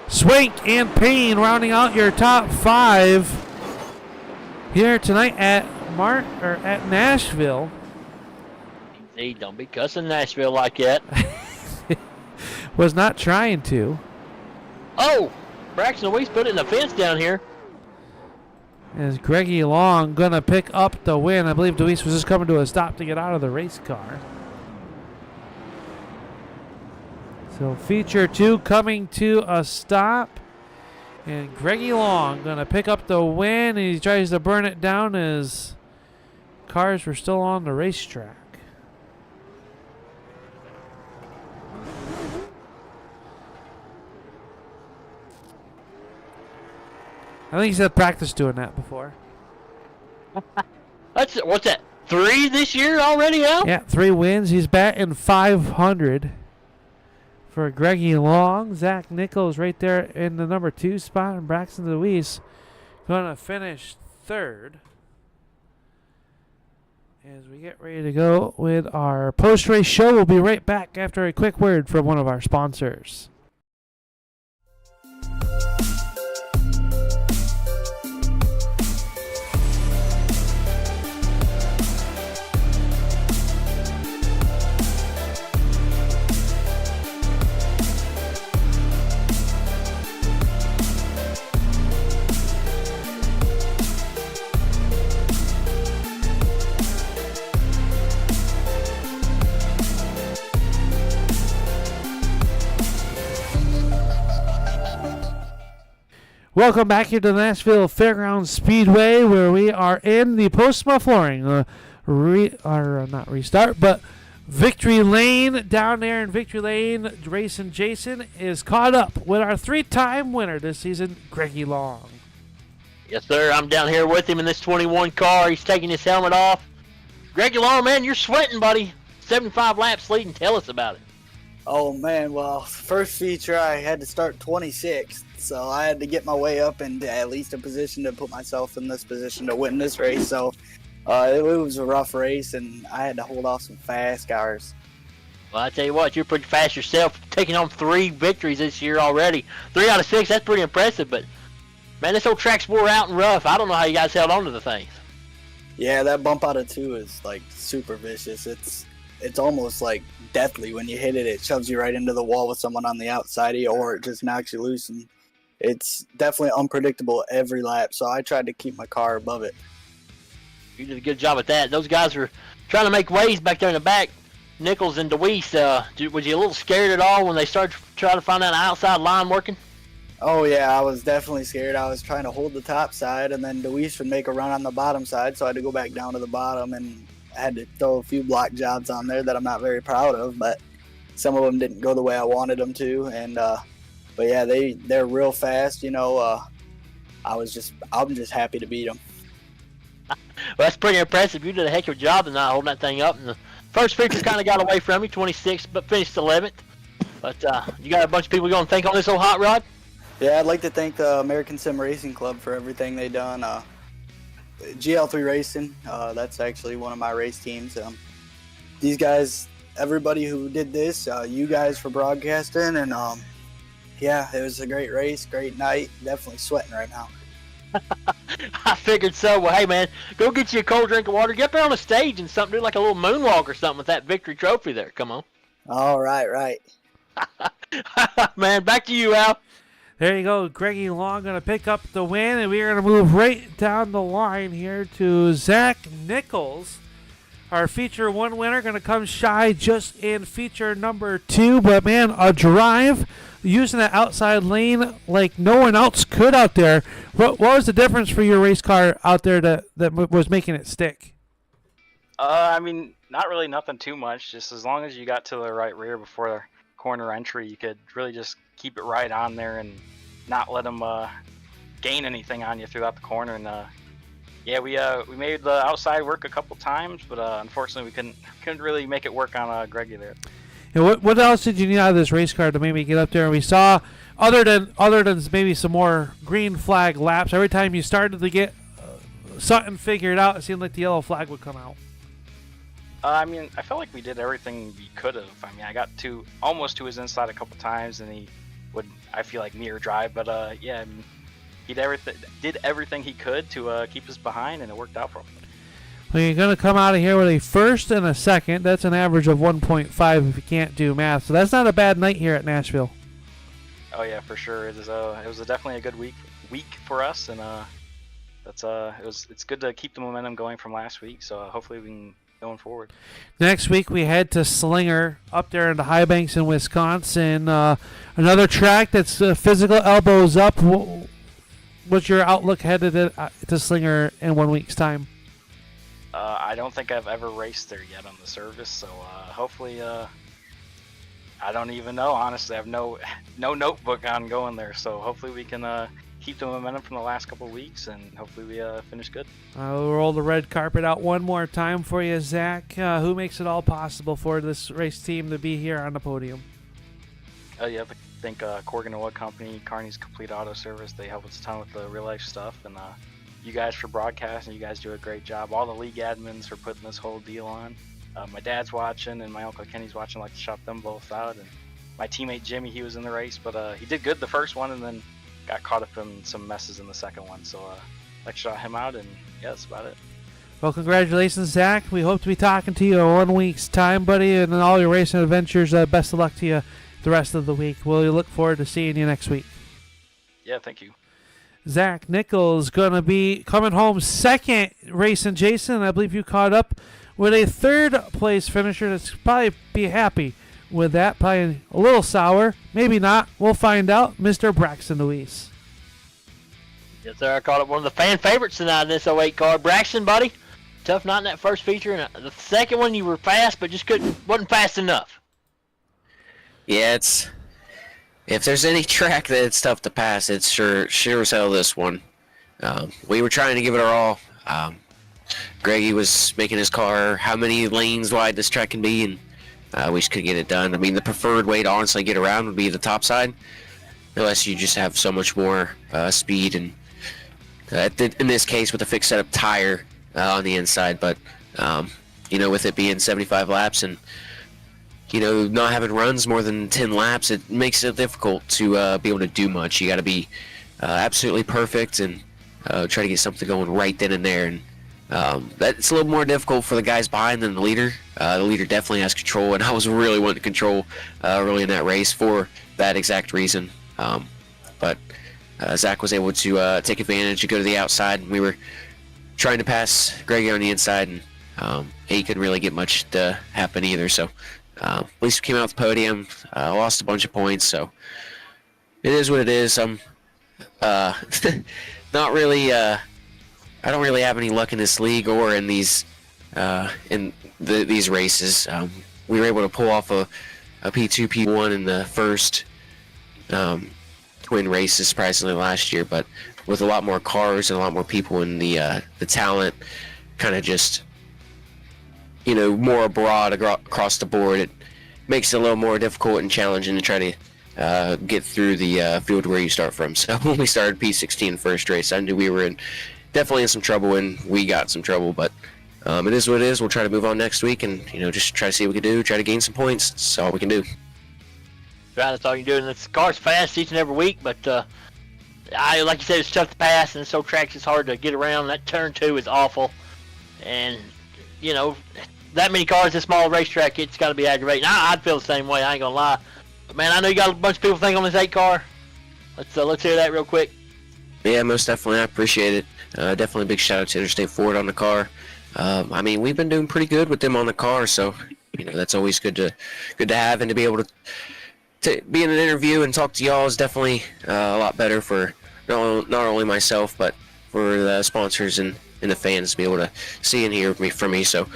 Swank and Payne rounding out your top 5 here tonight at Nashville. Hey, don't be cussing Nashville like that. was not trying to. Oh, Braxton Weiss put it in the fence down here. As Greggy Long going to pick up the win. I believe Deweese was just coming to a stop to get out of the race car. So feature 2 coming to a stop. And Greggy Long going to pick up the win. And he tries to burn it down as cars were still on the racetrack. I think he's had practice doing that before. What's that? 3 this year already, Al? Yeah, 3 wins. He's batting 500 for Greggy Long. Zach Nichols right there in the number 2 spot, and Braxton Deweese going to finish 3rd. As we get ready to go with our post-race show, we'll be right back after a quick word from one of our sponsors. Welcome back here to the Nashville Fairgrounds Speedway, where we are in the Postma flooring. Not restart, but Victory Lane down there in Victory Lane. Racing Jason is caught up with our 3-time winner this season, Greggy Long. Yes, sir. I'm down here with him in this 21 car. He's taking his helmet off. Greggy Long, man, you're sweating, buddy. 75 laps leading. Tell us about it. Oh, man. Well, first feature, I had to start 26th. So I had to get my way up into at least a position to put myself in this position to win this race. So it was a rough race, and I had to hold off some fast cars. Well, I tell you what, you're pretty fast yourself, taking on 3 victories this year already. 3 out of 6, that's pretty impressive. But, man, this old track's wore out and rough. I don't know how you guys held on to the things. Yeah, that bump out of 2 is, like, super vicious. It's almost, like, deathly. When you hit it, it shoves you right into the wall with someone on the outside of you, or it just knocks you loose. And it's definitely unpredictable every lap, so I tried to keep my car above it. You did a good job at that. Those guys were trying to make waves back there in the back. Nichols and Deweese, was you a little scared at all when they started trying to find that outside line working? Oh, yeah, I was definitely scared. I was trying to hold the top side, and then Deweese would make a run on the bottom side, so I had to go back down to the bottom, and I had to throw a few block jobs on there that I'm not very proud of, but some of them didn't go the way I wanted them to, and but yeah, they're real fast. You know, I'm just happy to beat them. Well, that's pretty impressive. You did a heck of a job tonight holding that thing up. And the first feature kind of got away from you, 26th, but finished 11th. But you got a bunch of people you're going to thank on this old hot rod? Yeah, I'd like to thank the American Sim Racing Club for everything they've done. GL3 Racing, that's actually one of my race teams. These guys, everybody who did this, you guys for broadcasting, and yeah, it was a great race, great night. Definitely sweating right now. I figured so. Well, hey, man, go get you a cold drink of water. Get up there on the stage and something, do like a little moonwalk or something with that victory trophy there. Come on. All right. Man, back to you, Al. There you go. Greggy Long going to pick up the win, and we're going to move right down the line here to Zach Nichols. Our feature 1 winner going to come shy just in feature number 2. But, man, a drive using that outside lane like no one else could out there. What was the difference for your race car out there that was making it stick? I mean, not really nothing too much. Just as long as you got to the right rear before the corner entry, you could really just keep it right on there and not let them gain anything on you throughout the corner. And yeah, we made the outside work a couple times, but unfortunately we couldn't really make it work on Greggy there. And what else did you need out of this race car to maybe get up there? And we saw, other than maybe some more green flag laps, every time you started to get something figured out, it seemed like the yellow flag would come out. I mean, I felt like we did everything we could have. I mean, I got almost to his inside a couple times, and he would, I feel like, mirror drive. But yeah, I mean, he did everything he could to keep us behind, and it worked out for him. Well, you're going to come out of here with a first and a second. That's an average of 1.5 if you can't do math. So that's not a bad night here at Nashville. Oh yeah, for sure. It was definitely a good week for us, and it's good to keep the momentum going from last week. So hopefully we can going forward. Next week we head to Slinger up there in the High Banks in Wisconsin. Another track that's physical, elbows up. What's your outlook headed to Slinger in 1 week's time? I don't think I've ever raced there yet on the service, so hopefully, I don't even know. Honestly, I have no notebook on going there, so hopefully we can keep the momentum from the last couple of weeks, and hopefully we finish good. We'll roll the red carpet out one more time for you, Zach. Who makes it all possible for this race team to be here on the podium? You have to thank Corgan Oil Company, Carney's Complete Auto Service. They help us a ton with the real life stuff, and you guys for broadcasting. You guys do a great job. All the league admins for putting this whole deal on. My dad's watching, and my uncle Kenny's watching. I like to shout them both out. And my teammate Jimmy, he was in the race, but he did good the first one, and then got caught up in some messes in the second one. So I like to shout him out, and yeah, that's about it. Well, congratulations, Zach. We hope to be talking to you in 1 week's time, buddy, and in all your racing adventures. Best of luck to you the rest of the week. We'll look forward to seeing you next week. Yeah, thank you. Zach Nichols going to be coming home second, racing Jason. I believe you caught up with a third place finisher that's probably be happy with that. Probably a little sour. Maybe not. We'll find out. Mr. Braxton Luis. Yes, sir. I caught up one of the fan favorites tonight in this 08 car. Braxton, buddy. Tough night in that first feature. And the second one, you were fast, but just wasn't fast enough. Yeah, if there's any track that it's tough to pass, it's sure as hell this one. We were trying to give it our all. Greggy was making his car how many lanes wide this track can be, and we just couldn't get it done. I mean, the preferred way to honestly get around would be the top side, unless you just have so much more speed, and in this case with a fixed setup tire on the inside. But with it being 75 laps and not having runs more than 10 laps, it makes it difficult to be able to do much. You got to be absolutely perfect and try to get something going right then and there. And that's a little more difficult for the guys behind than the leader. The leader definitely has control, and I was really wanting to control early in that race for that exact reason. But Zach was able to take advantage and go to the outside, and we were trying to pass Greggy on the inside, and he couldn't really get much to happen either. So at least we came out with the podium. Lost a bunch of points, so it is what it is. I'm not really. I don't really have any luck in this league or in these these races. We were able to pull off a P2, P1 in the first twin races, surprisingly, last year, but with a lot more cars and a lot more people in the talent, kind of just more abroad across the board, it makes it a little more difficult and challenging to try to get through the field where you start from. So when we started P16 first race, I knew we were definitely in some trouble, and we got some trouble, but it is what it is. We'll try to move on next week and just try to see what we can do, try to gain some points. That's all we can do. Right, that's all you can do. And the car's fast each and every week, but like you said, it's tough to pass, and so tracks is hard to get around. That turn 2 is awful, and that many cars, this small racetrack, it's got to be aggravating. I'd feel the same way. I ain't gonna lie. But man, I know you got a bunch of people think on this 8 car. Let's hear that real quick. Yeah, most definitely. I appreciate it. Definitely a big shout out to Interstate Ford on the car. I mean, we've been doing pretty good with them on the car, so that's always good to have, and to be able to be in an interview and talk to y'all is definitely a lot better for not only myself, but for the sponsors and the fans to be able to see and hear from me. So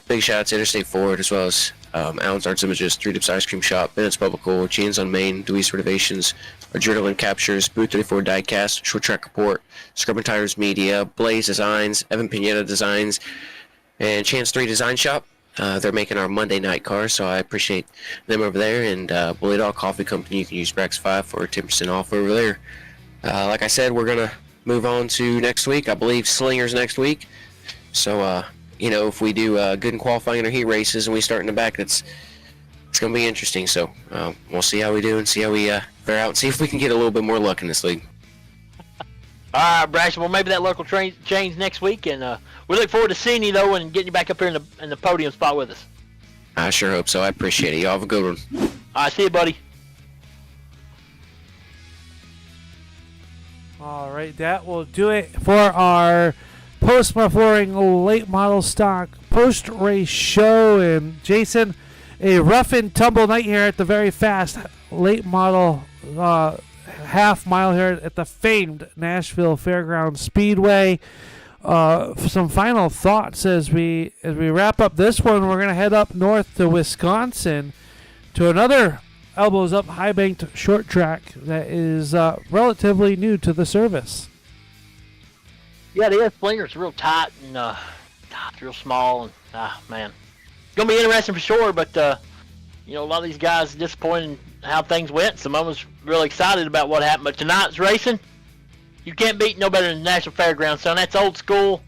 big shout out to Interstate Ford, as well as Allen's Arts Images, 3 Dips Ice Cream Shop, Bennett's Publical, Jeans on Main, Dewey's Renovations, Adrenaline Captures, Booth 34 Diecast, Short Track Report, Scrubbing Tires Media, Blaze Designs, Evan Pineda Designs, and Chance 3 Design Shop. They're making our Monday night cars, so I appreciate them over there. And Bullet All Coffee Company, you can use Brax 5 for 10% off over there. Like I said, we're going to move on to next week. I believe Slinger's next week. So, if we do good in qualifying in our heat races and we start in the back, it's going to be interesting. So we'll see how we do and see how we fare out and see if we can get a little bit more luck in this league. All right, Braxton. Well, maybe that local train change next week, and we look forward to seeing you though and getting you back up here in the podium spot with us. I sure hope so. I appreciate it. Y'all have a good one. All right, see you, buddy. All right, that will do it for our Postma Flooring late model stock post-race show. And Jason, a rough and tumble night here at the very fast late model half mile here at the famed Nashville Fairgrounds Speedway. Some final thoughts as we wrap up this one. We're going to head up north to Wisconsin to another elbows up high banked short track that is relatively new to the service. Yeah, the Slinger's real tight and it's real small and man, it's gonna be interesting for sure. But a lot of these guys are disappointed in how things went. Some of them was really excited about what happened. But tonight's racing, you can't beat no better than the National Fairgrounds, son. That's old school,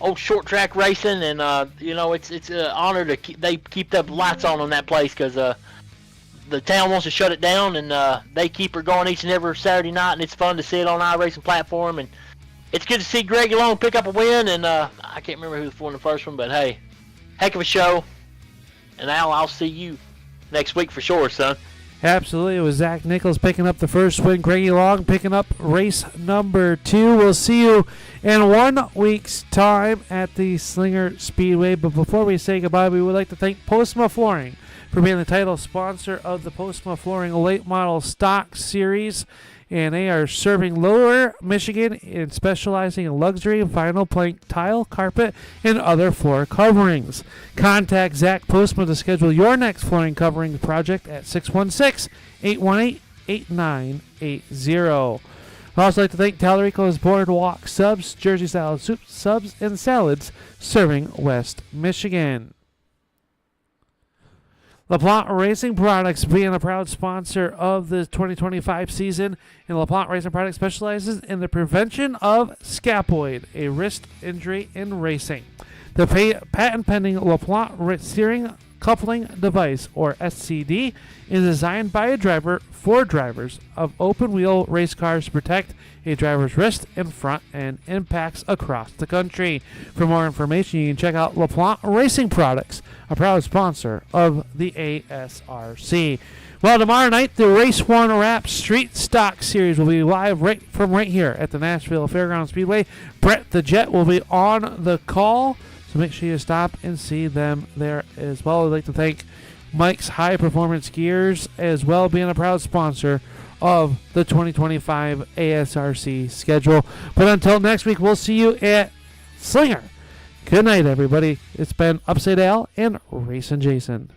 old short track racing, and it's an honor to keep the lights on that place because the town wants to shut it down, and they keep her going each and every Saturday night, and it's fun to see it on our racing platform. And it's good to see Greg Long pick up a win, and I can't remember who won the first one, but hey, heck of a show. And Al, I'll see you next week for sure, son. Absolutely. It was Zach Nichols picking up the first win. Greggy Long picking up race number 2. We'll see you in 1 week's time at the Slinger Speedway. But before we say goodbye, we would like to thank Postma Flooring for being the title sponsor of the Postma Flooring Late Model Stock Series. And they are serving Lower Michigan and specializing in luxury vinyl plank tile, carpet, and other floor coverings. Contact Zach Postma to schedule your next flooring covering project at 616-818-8980. I'd also like to thank Tallarico's Boardwalk Subs, Jersey Style Soup, Subs, and Salads, serving West Michigan. LaPlante Racing Products being a proud sponsor of the 2025 season, and LaPlante Racing Products specializes in the prevention of scapuloid, a wrist injury in racing. The patent-pending LaPlante steering coupling device, or SCD, is designed by a driver for drivers of open-wheel race cars to protect a driver's wrist and front end impacts across the country. For more information, you can check out LaPlante Racing Products, a proud sponsor of the ASRC. Well, tomorrow night, the Race 1 Wrap Street Stock Series will be live right here at the Nashville Fairgrounds Speedway. Brett the Jet will be on the call, so make sure you stop and see them there as well. I'd like to thank Mike's High Performance Gears as well, being a proud sponsor of the 2025 ASRC schedule. But until next week, we'll see you at Slinger. Good night, everybody. It's been Upside Al and Racing Jason.